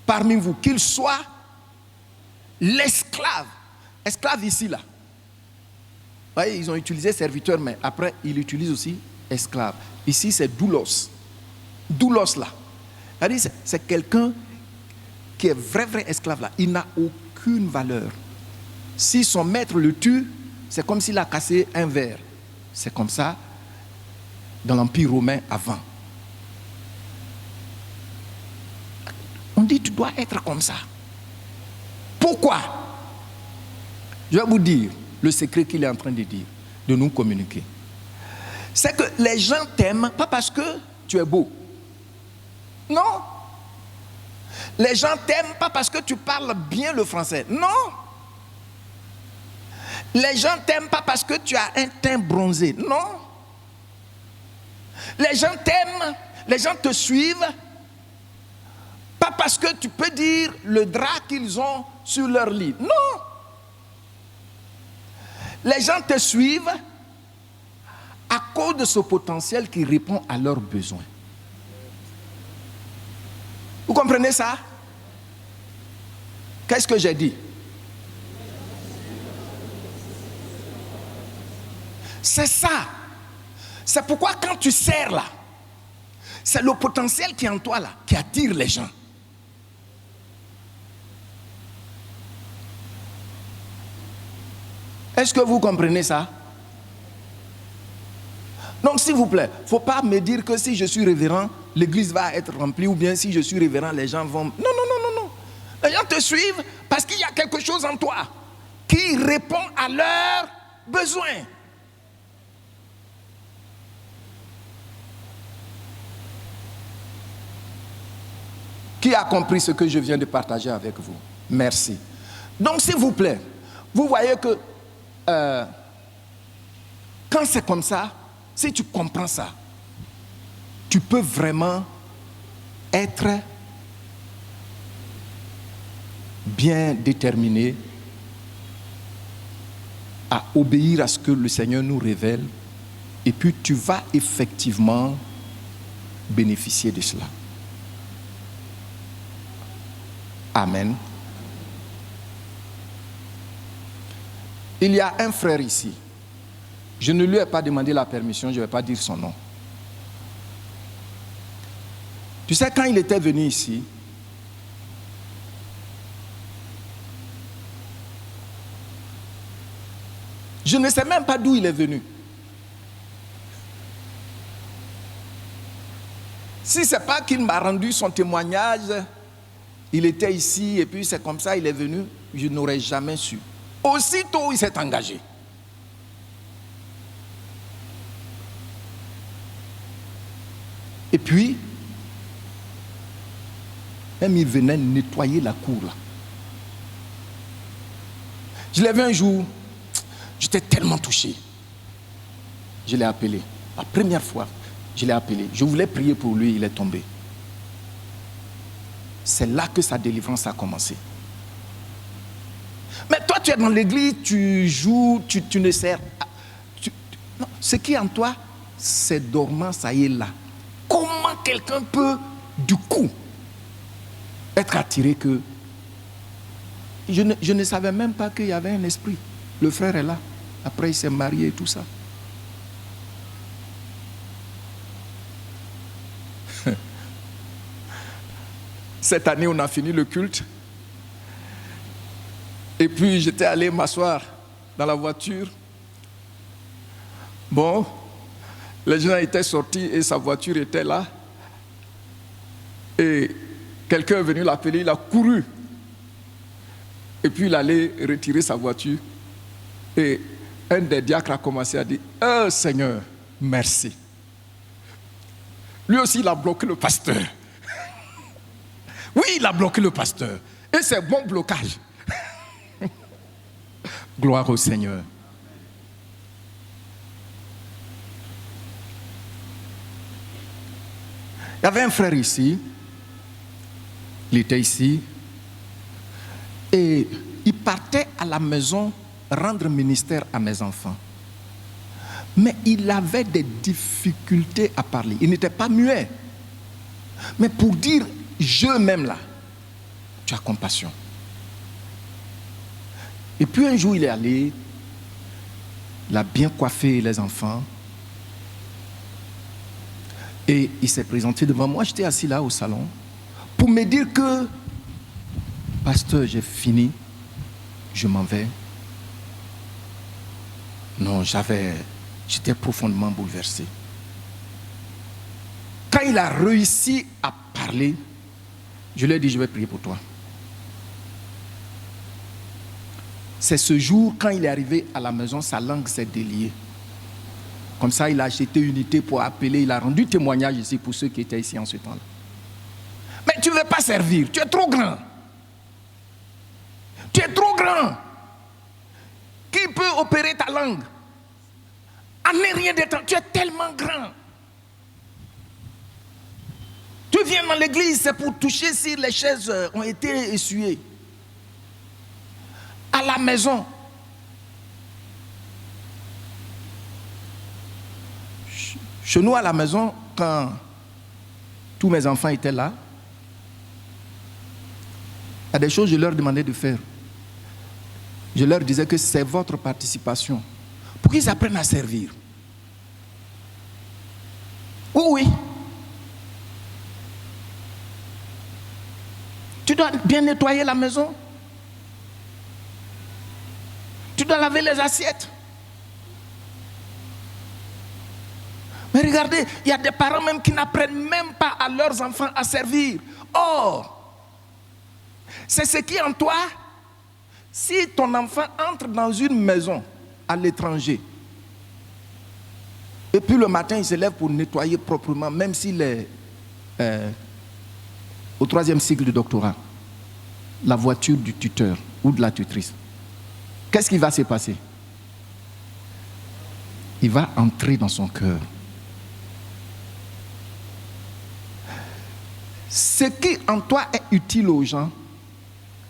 parmi vous, qu'il soit l'esclave, esclave ici là. Vous voyez, ils ont utilisé serviteur, mais après ils utilisent aussi esclave. Ici c'est doulos. Doulos là. C'est quelqu'un qui est vrai esclave là. Il n'a aucune valeur. Si son maître le tue, c'est comme s'il a cassé un verre. C'est comme ça dans l'Empire romain avant. On dit tu dois être comme ça. Pourquoi? Je vais vous dire le secret qu'il est en train de dire, de nous communiquer. C'est que les gens t'aiment pas parce que tu es beau. Non. Les gens t'aiment pas parce que tu parles bien le français. Non. Les gens t'aiment pas parce que tu as un teint bronzé. Non. Les gens t'aiment, les gens te suivent pas parce que tu peux dire le drap qu'ils ont sur leur lit. Non. Les gens te suivent à cause de ce potentiel qui répond à leurs besoins. Vous comprenez ça? Qu'est-ce que j'ai dit? C'est ça. C'est pourquoi quand tu sers là, c'est le potentiel qui est en toi là, qui attire les gens. Est-ce que vous comprenez ça? Donc s'il vous plaît, il ne faut pas me dire que si je suis révérend, l'église va être remplie, ou bien si je suis révérend, les gens vont... Non. Les gens te suivent parce qu'il y a quelque chose en toi qui répond à leurs besoins. Qui a compris ce que je viens de partager avec vous? Merci. Donc s'il vous plaît, vous voyez que quand c'est comme ça, si tu comprends ça, tu peux vraiment être bien déterminé à obéir à ce que le Seigneur nous révèle, et puis tu vas effectivement bénéficier de cela. Amen. Il y a un frère ici. Je ne lui ai pas demandé la permission, je ne vais pas dire son nom. Tu sais, quand il était venu ici, je ne sais même pas d'où il est venu. Si ce n'est pas qu'il m'a rendu son témoignage, il était ici et puis c'est comme ça, il est venu, je n'aurais jamais su. Aussitôt, il s'est engagé. Et puis, même il venait nettoyer la cour là. Je l'ai vu un jour, j'étais tellement touché. Je l'ai appelé. La première fois, je l'ai appelé. Je voulais prier pour lui, il est tombé. C'est là que sa délivrance a commencé. Mais toi, tu es dans l'église, tu joues, tu ne sers. Non, ce qui est en toi, c'est dormant, ça y est là. Comment quelqu'un peut, du coup, être attiré que... Je ne savais même pas qu'il y avait un esprit. Le frère est là. Après, il s'est marié et tout ça. Cette année, on a fini le culte. Et puis, j'étais allé m'asseoir dans la voiture. Bon, les gens étaient sortis et sa voiture était là. Et quelqu'un est venu l'appeler, il a couru. Et puis, il allait retirer sa voiture. Et un des diacres a commencé à dire, « Oh Seigneur, merci. » Lui aussi, il a bloqué le pasteur. Oui, il a bloqué le pasteur. Et c'est bon blocage. Gloire au Seigneur. Il y avait un frère ici. Il était ici. Et il partait à la maison rendre ministère à mes enfants. Mais il avait des difficultés à parler. Il n'était pas muet. Mais pour dire je même là, tu as compassion. Et puis un jour il est allé, il a bien coiffé les enfants. Et il s'est présenté devant moi, j'étais assis là au salon, pour me dire que, pasteur, j'ai fini, je m'en vais. Non, j'étais profondément bouleversé. Quand il a réussi à parler, je lui ai dit, je vais prier pour toi. C'est ce jour, quand il est arrivé à la maison, sa langue s'est déliée. Comme ça, il a acheté une unité pour appeler, il a rendu témoignage ici pour ceux qui étaient ici en ce temps-là. Mais tu ne veux pas servir, tu es trop grand. Tu es trop grand. Qui peut opérer ta langue? En n'est rien de temps, tu es tellement grand. Tu viens dans l'église, c'est pour toucher si les chaises ont été essuyées. À la maison, chez nous à la maison, quand tous mes enfants étaient là, il y a des choses que je leur demandais de faire. Je leur disais que c'est votre participation pour qu'ils apprennent à servir. Oui, oui. Tu dois bien nettoyer la maison. Tu dois laver les assiettes. Mais regardez, il y a des parents même qui n'apprennent même pas à leurs enfants à servir. Or, c'est ce qui est en toi. Si ton enfant entre dans une maison à l'étranger, et puis le matin il se lève pour nettoyer proprement, même s'il est au 3e cycle de doctorat, la voiture du tuteur ou de la tutrice, qu'est-ce qui va se passer? Il va entrer dans son cœur. Ce qui en toi est utile aux gens,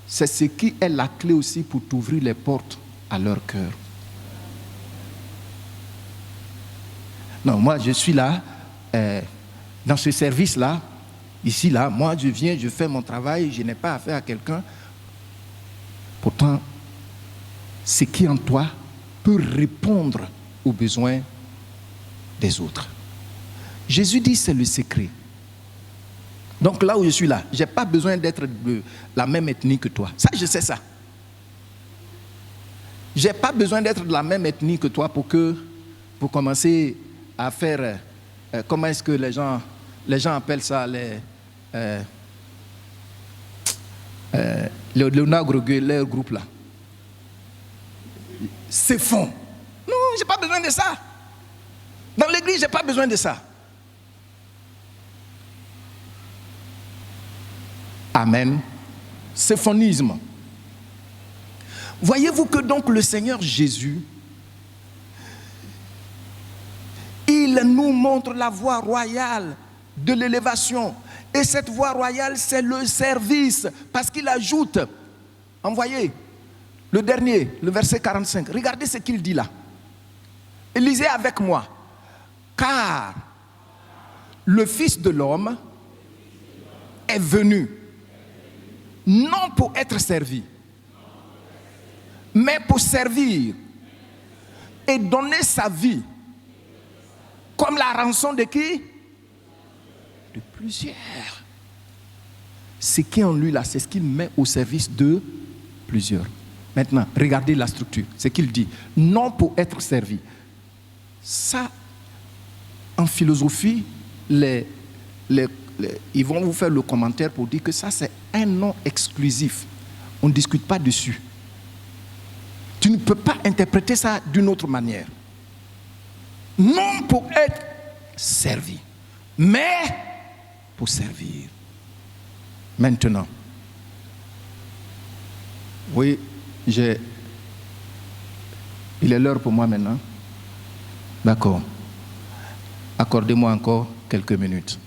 c'est ce qui est la clé aussi pour t'ouvrir les portes à leur cœur. Non, moi je suis là, dans ce service-là, ici, là, moi je viens, je fais mon travail, je n'ai pas affaire à quelqu'un. Pourtant, ce qui en toi peut répondre aux besoins des autres. Jésus dit c'est le secret. Donc là où je suis là, je n'ai pas besoin d'être de la même ethnie que toi. Ça, je sais ça. Je n'ai pas besoin d'être de la même ethnie que toi pour commencer à faire... comment est-ce que les gens appellent ça le Léonard Groguet, leur groupe là. C'est fond. Non, je n'ai pas besoin de ça. Dans l'église, je n'ai pas besoin de ça. Amen. Séphonisme. Voyez-vous que donc le Seigneur Jésus, il nous montre la voie royale de l'élévation. Et cette voie royale, c'est le service. Parce qu'il ajoute, envoyez, le dernier, le verset 45. Regardez ce qu'il dit là. Et lisez avec moi. Car le Fils de l'homme est venu, non pour être servi, mais pour servir et donner sa vie comme la rançon de qui? De plusieurs. Ce qui est en lui là, c'est ce qu'il met au service de plusieurs. Maintenant, regardez la structure. Ce qu'il dit, non pour être servi. Ça, en philosophie, ils vont vous faire le commentaire pour dire que ça, c'est un nom exclusif. On ne discute pas dessus. Tu ne peux pas interpréter ça d'une autre manière. Non pour être servi, mais pour servir. Maintenant, oui, il est l'heure pour moi maintenant. D'accord. Accordez-moi encore quelques minutes.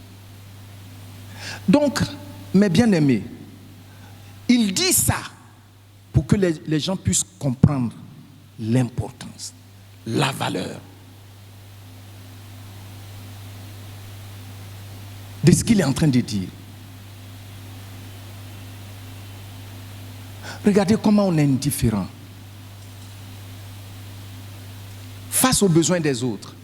Donc, mes bien-aimés, il dit ça pour que les gens puissent comprendre l'importance, la valeur de ce qu'il est en train de dire. Regardez comment on est indifférent face aux besoins des autres.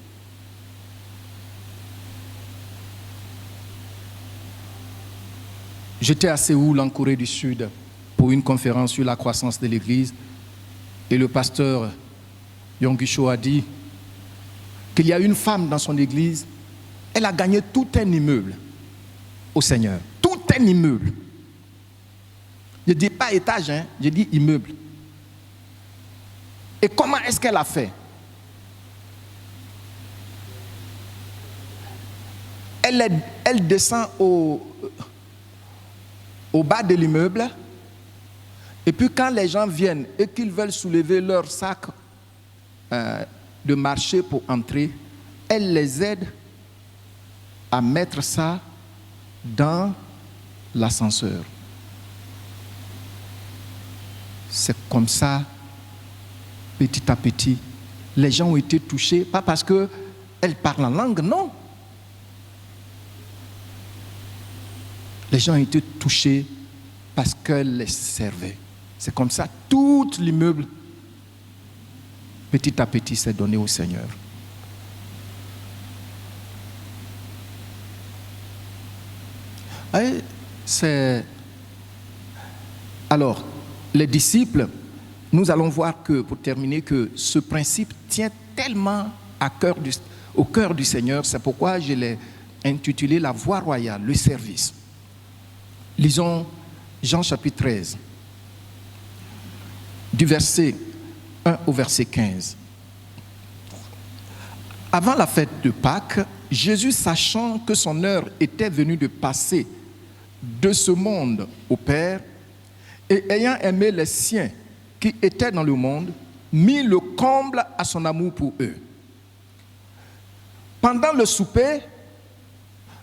J'étais à Séoul, en Corée du Sud, pour une conférence sur la croissance de l'Église. Et le pasteur Yonggi-cho a dit qu'il y a une femme dans son église, elle a gagné tout un immeuble au Seigneur. Tout un immeuble. Je ne dis pas étage, hein, je dis immeuble. Et comment est-ce qu'elle a fait? Elle descend au bas de l'immeuble. Et puis quand les gens viennent et qu'ils veulent soulever leur sac de marché pour entrer, elle les aide à mettre ça dans l'ascenseur. C'est comme ça, petit à petit, les gens ont été touchés, pas parce qu'elle parle en langue, non. Les gens ont été touchés parce qu'elle les servait. C'est comme ça, tout l'immeuble, petit à petit, s'est donné au Seigneur. Et alors, les disciples, nous allons voir que, pour terminer, que ce principe tient tellement au cœur du Seigneur. C'est pourquoi je l'ai intitulé la voie royale, le service. Lisons Jean chapitre 13, du verset 1 au verset 15. Avant la fête de Pâques, Jésus, sachant que son heure était venue de passer de ce monde au Père, et ayant aimé les siens qui étaient dans le monde, mit le comble à son amour pour eux. Pendant le souper,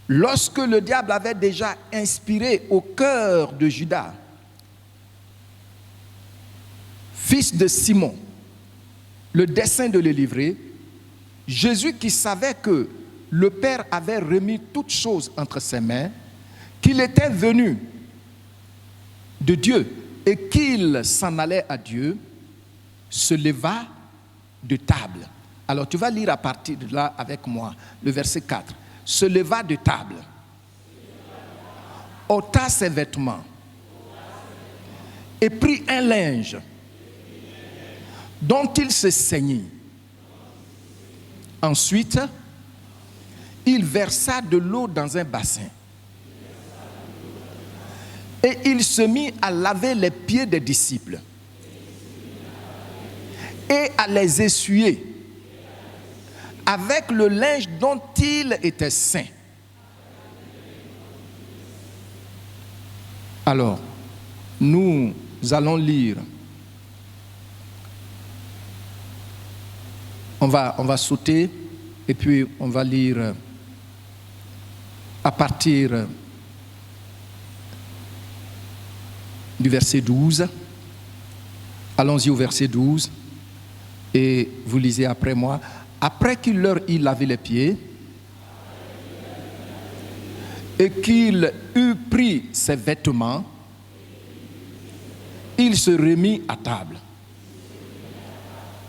lorsque le diable avait déjà inspiré au cœur de Judas, fils de Simon, le dessein de le livrer, Jésus, qui savait que le Père avait remis toutes choses entre ses mains, qu'il était venu de Dieu et qu'il s'en allait à Dieu, se leva de table. Alors tu vas lire à partir de là avec moi le verset 4. Se leva de table, ôta ses vêtements et prit un linge dont il se ceignit. Ensuite, il versa de l'eau dans un bassin et il se mit à laver les pieds des disciples et à les essuyer avec le linge dont il était saint. Alors, nous allons lire On va sauter et puis on va lire à partir du verset 12. Allons-y au verset 12 et vous lisez après moi. Après qu'il leur eut lavé les pieds et qu'il eut pris ses vêtements, il se remit à table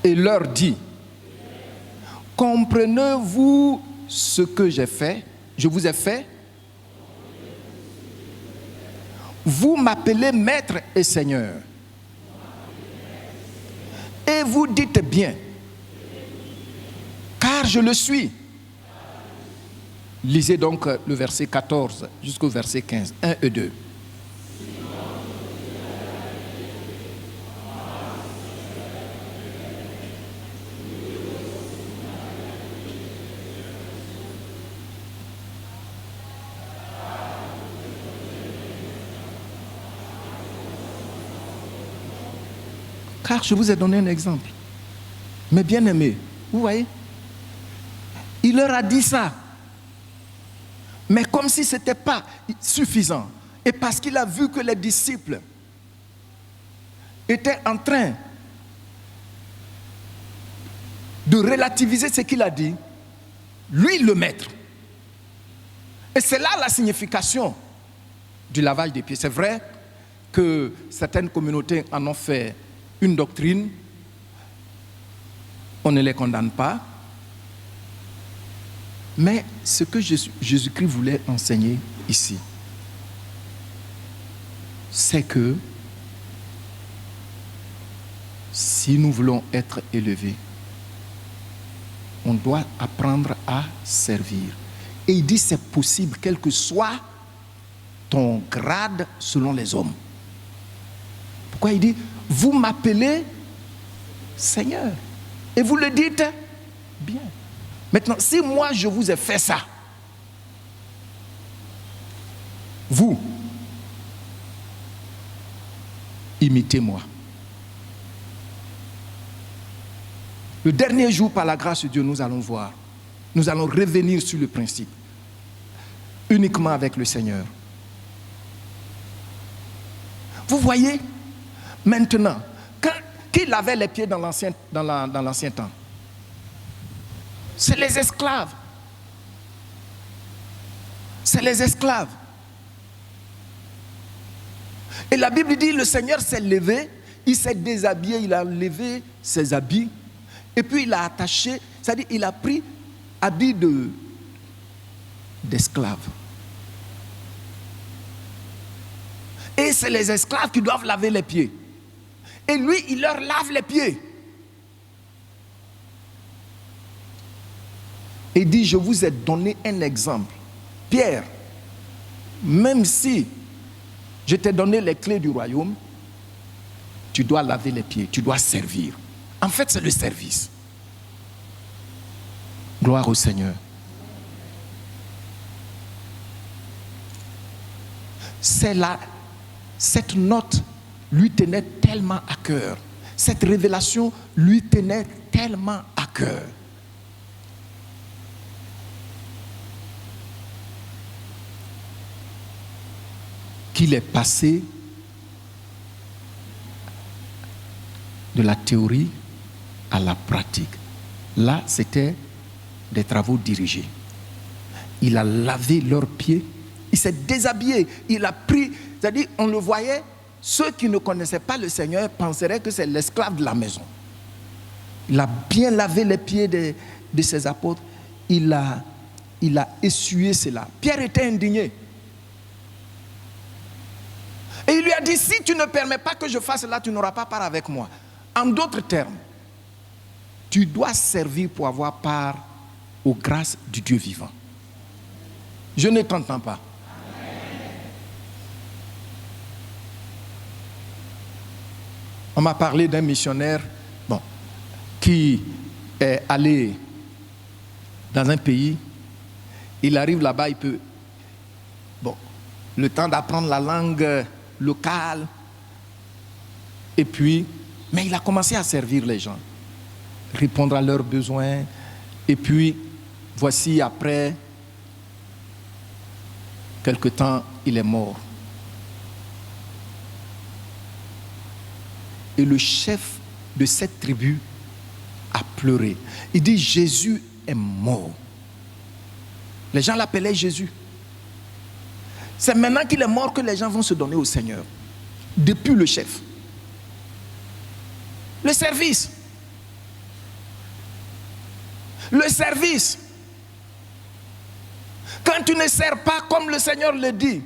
et leur dit: comprenez-vous ce que j'ai fait? Je vous ai fait? Vous m'appelez maître et seigneur. Et vous dites bien, car je le suis. Lisez donc le verset 14 jusqu'au verset 15, 1 et 2. Car je vous ai donné un exemple. Mais bien aimé, vous voyez, il leur a dit ça. Mais comme si ce n'était pas suffisant. Et parce qu'il a vu que les disciples étaient en train de relativiser ce qu'il a dit, lui le maître. Et c'est là la signification du lavage des pieds. C'est vrai que certaines communautés en ont fait une doctrine, on ne les condamne pas, mais ce que Jésus-Christ voulait enseigner ici, c'est que si nous voulons être élevés, on doit apprendre à servir. Et il dit c'est possible, quel que soit ton grade selon les hommes. Pourquoi il dit vous m'appelez Seigneur et vous le dites bien. Maintenant, si moi je vous ai fait ça, vous imitez-moi. Le dernier jour, par la grâce de Dieu, nous allons voir. Nous allons revenir sur le principe. Uniquement avec le Seigneur. Vous voyez, maintenant, qui lavait les pieds dans l'ancien temps? C'est les esclaves. C'est les esclaves. Et la Bible dit, le Seigneur s'est levé, il s'est déshabillé, il a enlevé ses habits, et puis il a attaché, c'est-à-dire il a pris habit d'esclaves. Et c'est les esclaves qui doivent laver les pieds. Et lui, il leur lave les pieds. Et il dit, je vous ai donné un exemple. Pierre, même si je t'ai donné les clés du royaume, tu dois laver les pieds, tu dois servir. En fait, c'est le service. Gloire au Seigneur. C'est là, cette note lui tenait tellement à cœur. Cette révélation lui tenait tellement à cœur. Qu'il est passé de la théorie à la pratique. Là, c'était des travaux dirigés. Il a lavé leurs pieds, il s'est déshabillé, il a pris, c'est-à-dire on le voyait, ceux qui ne connaissaient pas le Seigneur penseraient que c'est l'esclave de la maison. Il a bien lavé les pieds de ses apôtres, il a essuyé cela. Pierre était indigné. Et il lui a dit, si tu ne permets pas que je fasse cela, tu n'auras pas part avec moi. En d'autres termes, tu dois servir pour avoir part aux grâces du Dieu vivant. Je ne t'entends pas. On m'a parlé d'un missionnaire qui est allé dans un pays. Il arrive là-bas, il peut... le temps d'apprendre la langue locale. Et puis, mais il a commencé à servir les gens. répondre à leurs besoins. Et puis, voici, après quelque temps, il est mort. Et le chef de cette tribu a pleuré. Il dit, Jésus est mort. Les gens l'appelaient Jésus. C'est maintenant qu'il est mort que les gens vont se donner au Seigneur. Depuis le chef. Le service. Le service. Quand tu ne sers pas comme le Seigneur le dit,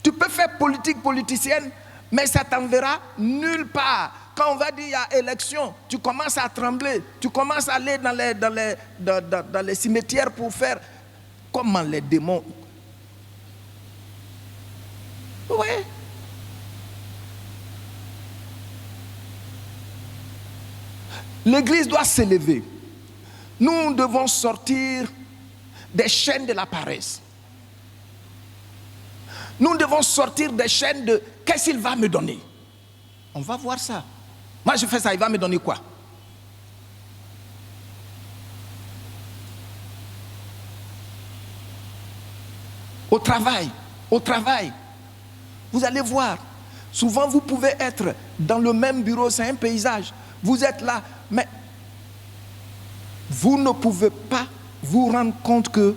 tu peux faire politique politicienne, mais ça t'enverra nulle part. Quand on va dire il y a élection, tu commences à trembler, tu commences à aller dans les cimetières pour faire comment les démons. Oui. L'Église doit s'élever. Nous devons sortir des chaînes de la paresse. Nous devons sortir des chaînes de qu'est-ce qu'il va me donner. On va voir ça. Moi je fais ça, il va me donner quoi? Au travail, vous allez voir. Souvent vous pouvez être dans le même bureau, c'est un paysage. Vous êtes là, mais vous ne pouvez pas vous rendre compte que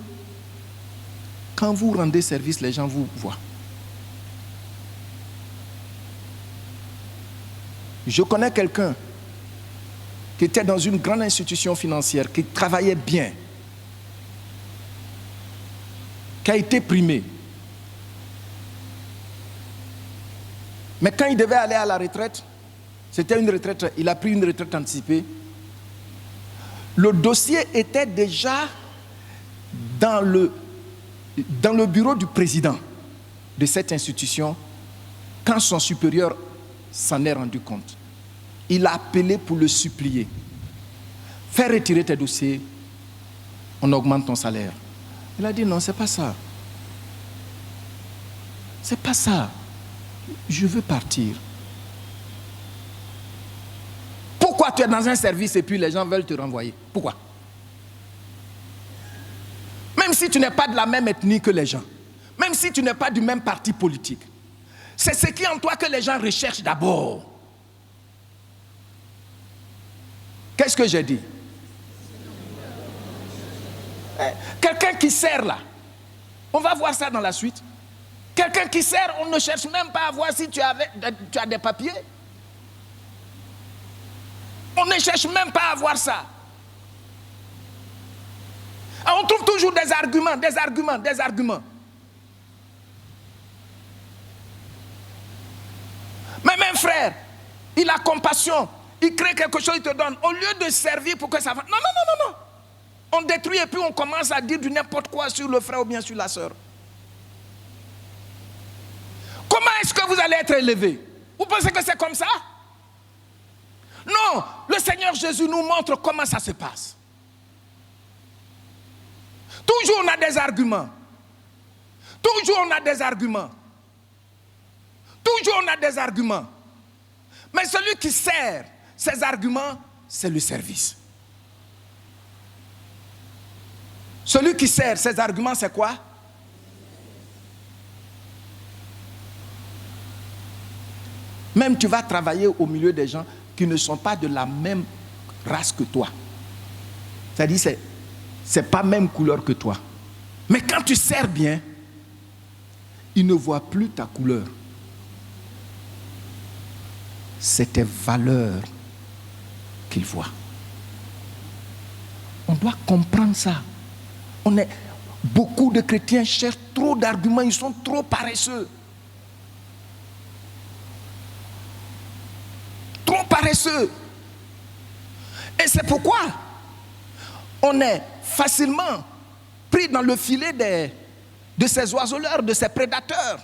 quand vous rendez service, les gens vous voient. Je connais quelqu'un qui était dans une grande institution financière, qui travaillait bien, qui a été primé. Mais quand il devait aller à la retraite, c'était une retraite, il a pris une retraite anticipée. Le dossier était déjà dans le bureau du président de cette institution quand son supérieur s'en est rendu compte. Il a appelé pour le supplier. Fais retirer tes dossiers, on augmente ton salaire. Il a dit non, c'est pas ça. C'est pas ça. Je veux partir. Pourquoi tu es dans un service et puis les gens veulent te renvoyer? Pourquoi? Même si tu n'es pas de la même ethnie que les gens, même si tu n'es pas du même parti politique, c'est ce qui est en toi que les gens recherchent d'abord. Qu'est-ce que j'ai dit? Quelqu'un qui sert là, on va voir ça dans la suite. Quelqu'un qui sert, on ne cherche même pas à voir si tu as des papiers. On ne cherche même pas à voir ça. Alors on trouve toujours des arguments. Mais même frère, il a compassion, il crée quelque chose, il te donne. Au lieu de servir pour que ça fasse. Non. On détruit et puis on commence à dire du n'importe quoi sur le frère ou bien sur la sœur. Comment est-ce que vous allez être élevé? Vous pensez que c'est comme ça? Non, le Seigneur Jésus nous montre comment ça se passe. Toujours on a des arguments. Mais celui qui sert ses arguments, c'est le service. Celui qui sert ses arguments, c'est quoi? Même tu vas travailler au milieu des gens qui ne sont pas de la même race que toi. C'est-à-dire, c'est pas même couleur que toi. Mais quand tu sers bien, ils ne voient plus ta couleur. C'est tes valeurs qu'ils voient. On doit comprendre ça. Beaucoup de chrétiens cherchent trop d'arguments, ils sont trop paresseux. Et c'est pourquoi on est facilement pris dans le filet de ces oiseleurs, de ces prédateurs.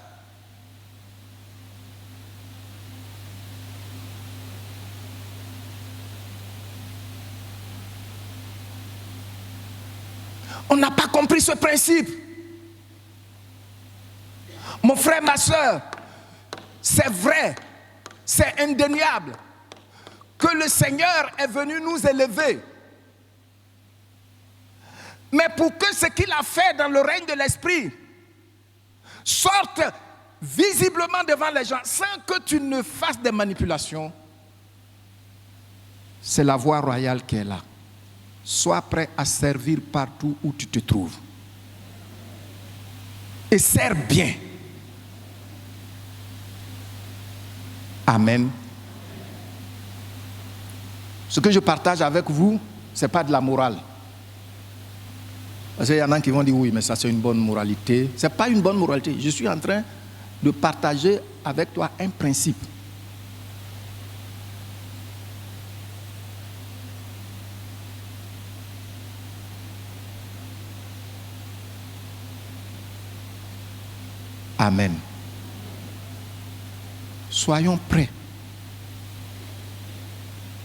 On n'a pas compris ce principe. Mon frère, ma soeur, c'est vrai, c'est indéniable que que le Seigneur est venu nous élever. Mais pour que ce qu'il a fait dans le règne de l'Esprit sorte visiblement devant les gens sans que tu ne fasses des manipulations, c'est la voie royale qui est là. Sois prêt à servir partout où tu te trouves. Et sers bien. Amen. Ce que je partage avec vous, ce n'est pas de la morale. Parce qu'il y en a qui vont dire oui, mais ça c'est une bonne moralité. Ce n'est pas une bonne moralité. Je suis en train de partager avec toi un principe. Amen. Soyons prêts.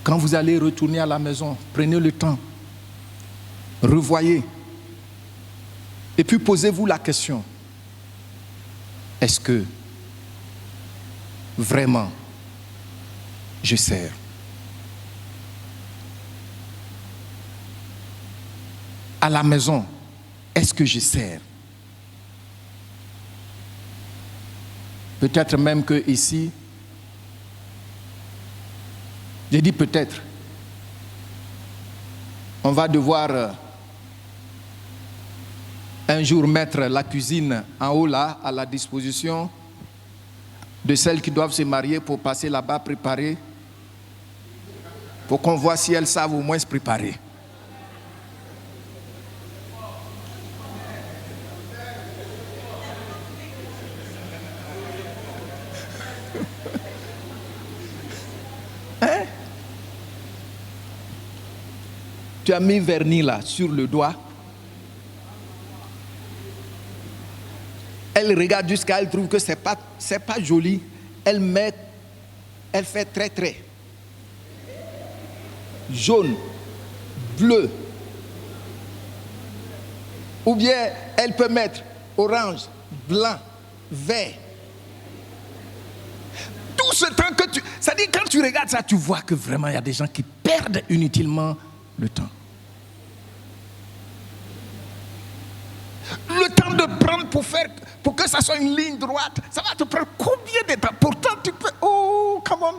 Quand vous allez retourner à la maison, prenez le temps, revoyez, et puis posez-vous la question, est-ce que vraiment je sers? À la maison, est-ce que je sers? Peut-être même que ici, j'ai dit peut-être, on va devoir un jour mettre la cuisine en haut là, à la disposition de celles qui doivent se marier pour passer là-bas préparer, pour qu'on voit si elles savent au moins se préparer. Hein? Tu as mis vernis là sur le doigt. Elle regarde jusqu'à elle trouve que c'est pas joli. Elle fait très jaune, bleu. Ou bien elle peut mettre orange, blanc, vert. Tout ce temps que tu... C'est-à-dire quand tu regardes ça, tu vois que vraiment il y a des gens qui perdent inutilement le temps. Le temps de prendre pour que ça soit une ligne droite, ça va te prendre combien de temps? Pourtant tu peux... Oh, come on.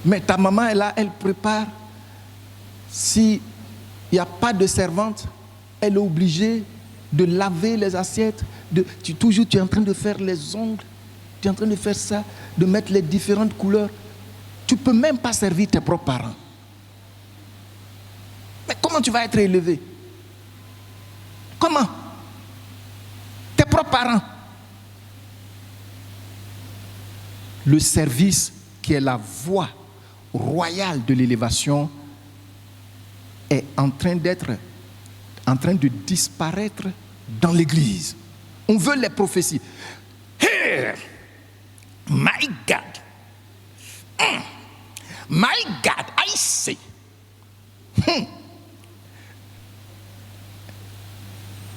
Mais ta maman est là, elle prépare. S'il n'y a pas de servante, elle est obligée de laver les assiettes. Tu es en train de faire les ongles, tu es en train de faire ça, de mettre les différentes couleurs. Tu ne peux même pas servir tes propres parents. Mais comment tu vas être élevé? Comment? Tes propres parents. Le service qui est la voie royale de l'élévation est en train de disparaître dans l'église. On veut les prophéties. Hey, my God. My God, I say.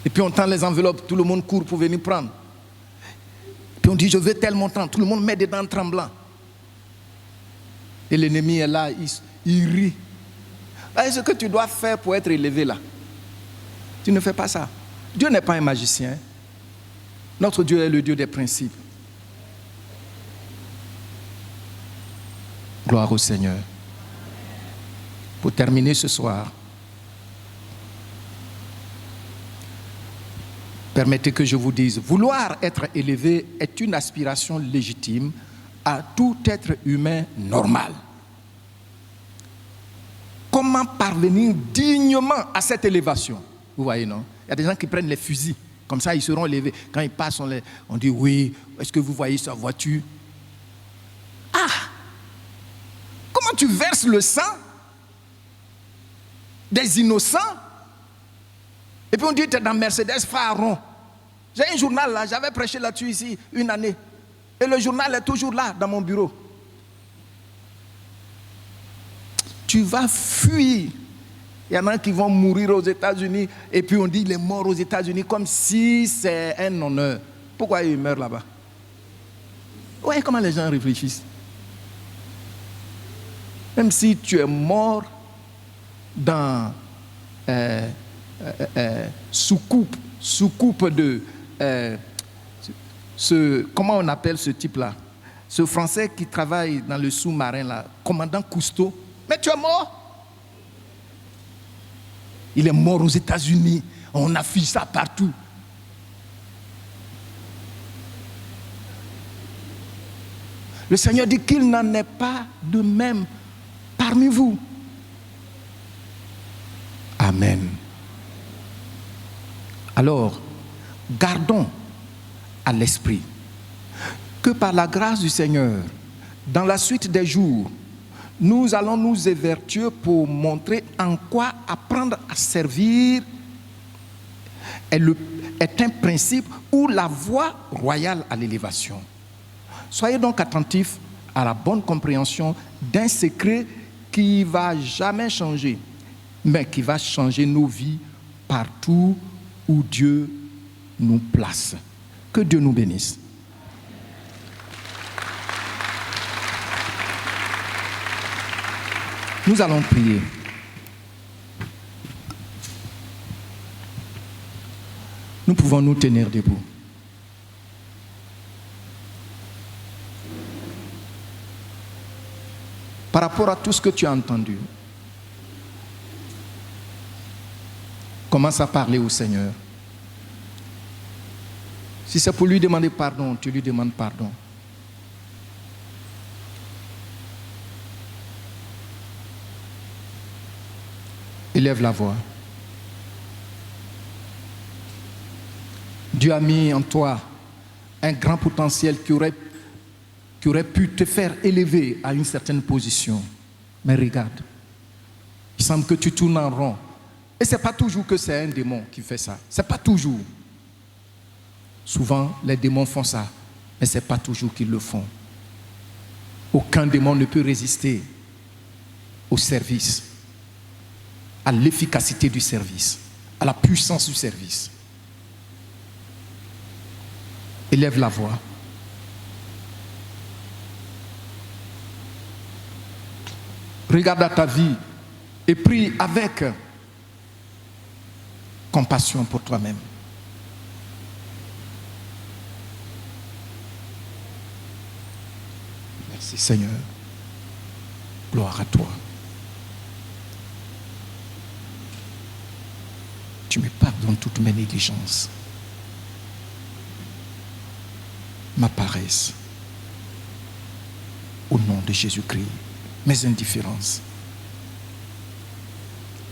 Et puis on tend les enveloppes, tout le monde court pour venir prendre. Puis on dit je veux tel montant, tout le monde met des dents tremblantes. Et l'ennemi est là, il rit. C'est ce que tu dois faire pour être élevé là. Tu ne fais pas ça. Dieu n'est pas un magicien. Notre Dieu est le Dieu des principes. Gloire au Seigneur. Pour terminer ce soir, permettez que je vous dise, vouloir être élevé est une aspiration légitime à tout être humain normal. Comment parvenir dignement à cette élévation? Vous voyez, non? Il y a des gens qui prennent les fusils, comme ça ils seront élevés. Quand ils passent, on dit oui, est-ce que vous voyez sa voiture? Ah! Comment tu verses le sang des innocents? Et puis on dit, tu es dans Mercedes Pharaon. J'ai un journal là, j'avais prêché là-dessus ici une année. Et le journal est toujours là, dans mon bureau. Tu vas fuir. Il y en a qui vont mourir aux États-Unis. Et puis on dit, il est mort aux États-Unis comme si c'est un honneur. Pourquoi il meurt là-bas? voyez comment les gens réfléchissent. Même si tu es mort dans sous coupe de comment on appelle ce type-là? Ce Français qui travaille dans le sous-marin, là, commandant Cousteau. Mais tu es mort. Il est mort aux États-Unis. On affiche ça partout. Le Seigneur dit qu'il n'en est pas de même parmi vous. Amen. Alors, gardons à l'esprit que par la grâce du Seigneur, dans la suite des jours, nous allons nous évertuer pour montrer en quoi apprendre à servir est un principe ou la voie royale à l'élévation. Soyez donc attentifs à la bonne compréhension d'un secret qui ne va jamais changer, mais qui va changer nos vies partout où Dieu nous place. Que Dieu nous bénisse. Nous allons prier. Nous pouvons nous tenir debout. Par rapport à tout ce que tu as entendu, commence à parler au Seigneur. Si c'est pour lui demander pardon, tu lui demandes pardon. Élève la voix. Dieu a mis en toi un grand potentiel qui aurait pu te faire élever à une certaine position. Mais regarde, il semble que tu tournes en rond. Et ce n'est pas toujours que c'est un démon qui fait ça. Ce n'est pas toujours. Souvent, les démons font ça, mais ce n'est pas toujours qu'ils le font. Aucun démon ne peut résister au service, à l'efficacité du service, à la puissance du service. Élève la voix. Regarde à ta vie et prie avec compassion pour toi-même. Merci Seigneur. Gloire à toi. Tu me pardonnes toutes mes négligences, ma paresse, au nom de Jésus-Christ, mes indifférences,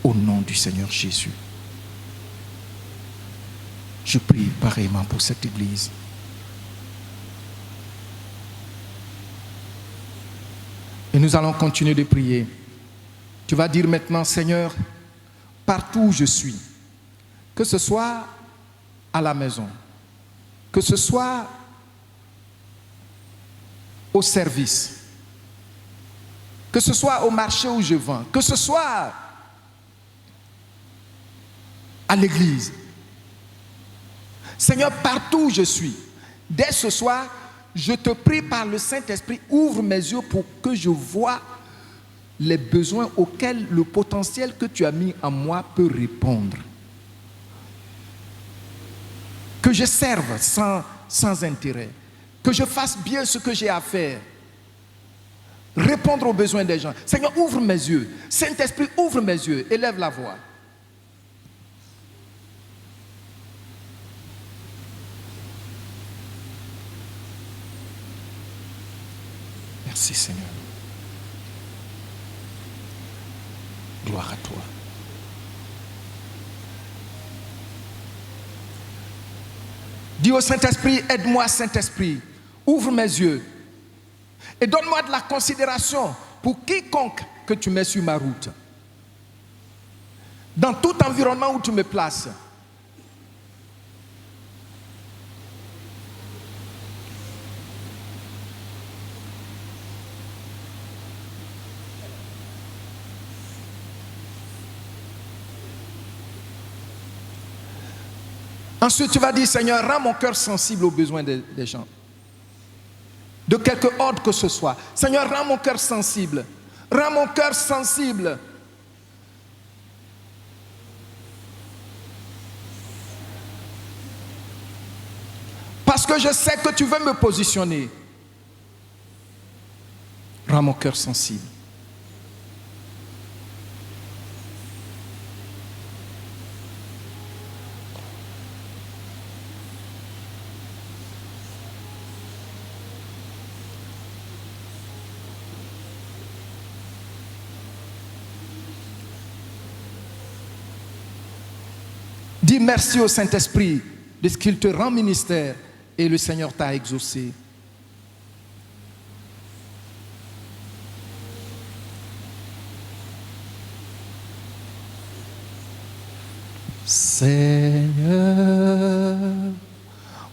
au nom du Seigneur Jésus. Je prie pareillement pour cette église. Et nous allons continuer de prier. Tu vas dire maintenant, Seigneur, partout où je suis, que ce soit à la maison, que ce soit au service, que ce soit au marché où je vends, que ce soit à l'église. Seigneur, partout où je suis, dès ce soir, je te prie par le Saint-Esprit, ouvre mes yeux pour que je voie les besoins auxquels le potentiel que tu as mis en moi peut répondre. Que je serve sans intérêt, que je fasse bien ce que j'ai à faire, répondre aux besoins des gens. Seigneur, ouvre mes yeux. Saint-Esprit, ouvre mes yeux. Élève la voix. Merci Seigneur. Gloire à toi. Dis au Saint-Esprit, aide-moi Saint-Esprit, ouvre mes yeux et donne-moi de la considération pour quiconque que tu mets sur ma route. Dans tout environnement où tu me places. Ensuite, tu vas dire, Seigneur, rends mon cœur sensible aux besoins des gens. de quelque ordre que ce soit. Seigneur, rends mon cœur sensible. Rends mon cœur sensible. Parce que je sais que tu veux me positionner. Rends mon cœur sensible. Dis merci au Saint-Esprit de ce qu'il te rend ministère et le Seigneur t'a exaucé. Seigneur,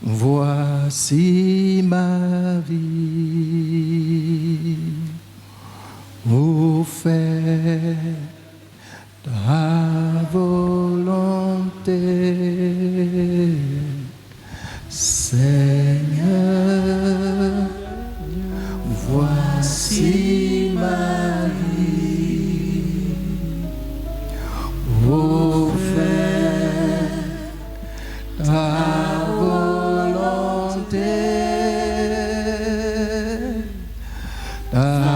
voici ma vie. Ô fais ta volonté, Seigneur, voici ma vie. Ô fais ta volonté, ta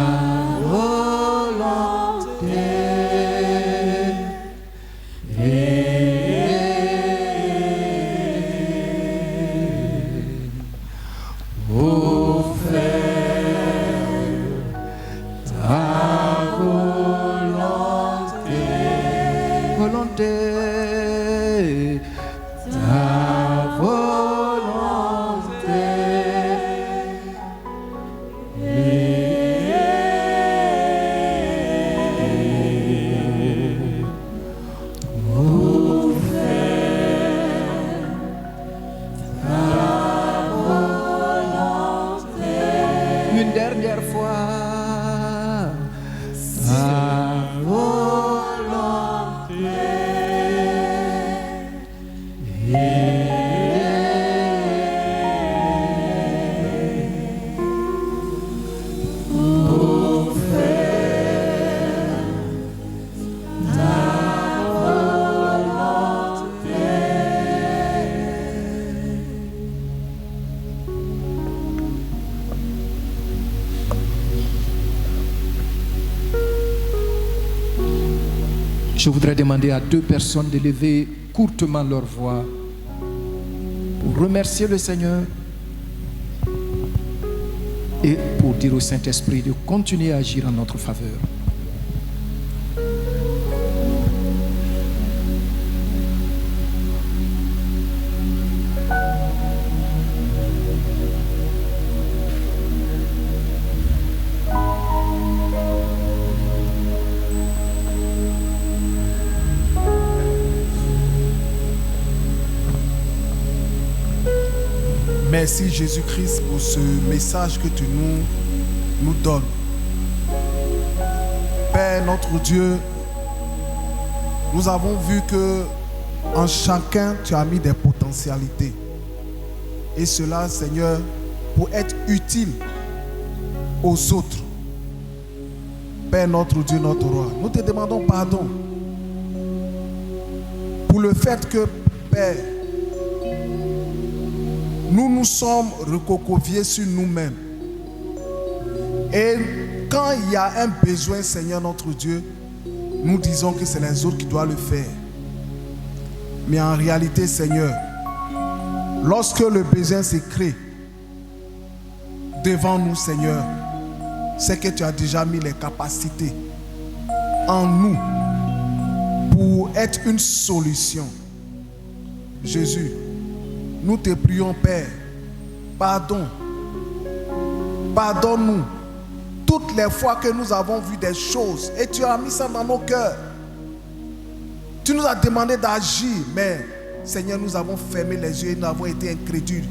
Je voudrais demander à 2 personnes de lever courtement leur voix pour remercier le Seigneur et pour dire au Saint-Esprit de continuer à agir en notre faveur. Merci Jésus-Christ pour ce message que tu nous donnes. Père notre Dieu, nous avons vu que en chacun tu as mis des potentialités. Et cela, Seigneur, pour être utile aux autres. Père notre Dieu, notre roi, nous te demandons pardon pour le fait que, Père, nous nous sommes recocoviés sur nous-mêmes. Et quand il y a un besoin, Seigneur notre Dieu, nous disons que c'est les autres qui doivent le faire. Mais en réalité, Seigneur, lorsque le besoin se crée devant nous, Seigneur, c'est que tu as déjà mis les capacités en nous pour être une solution. Jésus, nous te prions, Père, pardon. Pardonne-nous toutes les fois que nous avons vu des choses et tu as mis ça dans nos cœurs. Tu nous as demandé d'agir, mais Seigneur, nous avons fermé les yeux et nous avons été incrédules.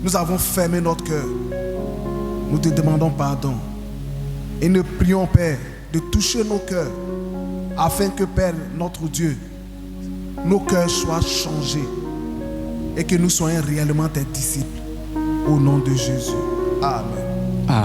Nous avons fermé notre cœur. Nous te demandons pardon. Et nous prions, Père, de toucher nos cœurs afin que, Père, notre Dieu, nos cœurs soient changés et que nous soyons réellement tes disciples. Au nom de Jésus. Amen.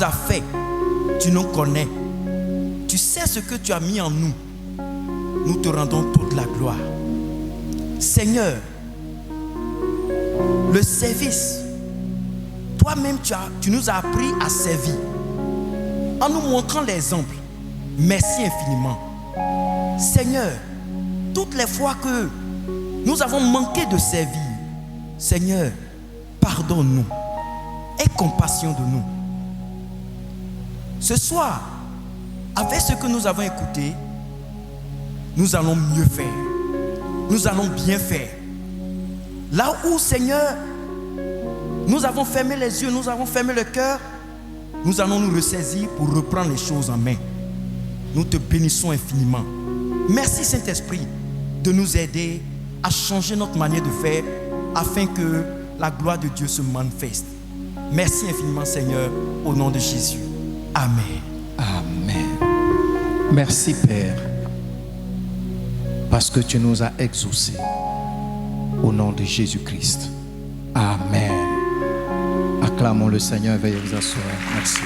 nous as fait. Tu nous connais. Tu sais ce que tu as mis en nous. Nous te rendons toute la gloire. Seigneur, le service, toi-même tu nous as appris à servir en nous montrant l'exemple. Merci infiniment. Seigneur, toutes les fois que nous avons manqué de servir, Seigneur, pardonne-nous. Aie compassion de nous. Ce soir, avec ce que nous avons écouté, nous allons mieux faire. Nous allons bien faire. Là où, Seigneur, nous avons fermé les yeux, nous avons fermé le cœur, nous allons nous ressaisir pour reprendre les choses en main. Nous te bénissons infiniment. Merci Saint-Esprit de nous aider à changer notre manière de faire afin que la gloire de Dieu se manifeste. Merci infiniment Seigneur, au nom de Jésus. Amen. Amen. Merci Père, parce que tu nous as exaucés. Au nom de Jésus-Christ. Amen. Acclamons le Seigneur, veuillez vous asseoir. Merci.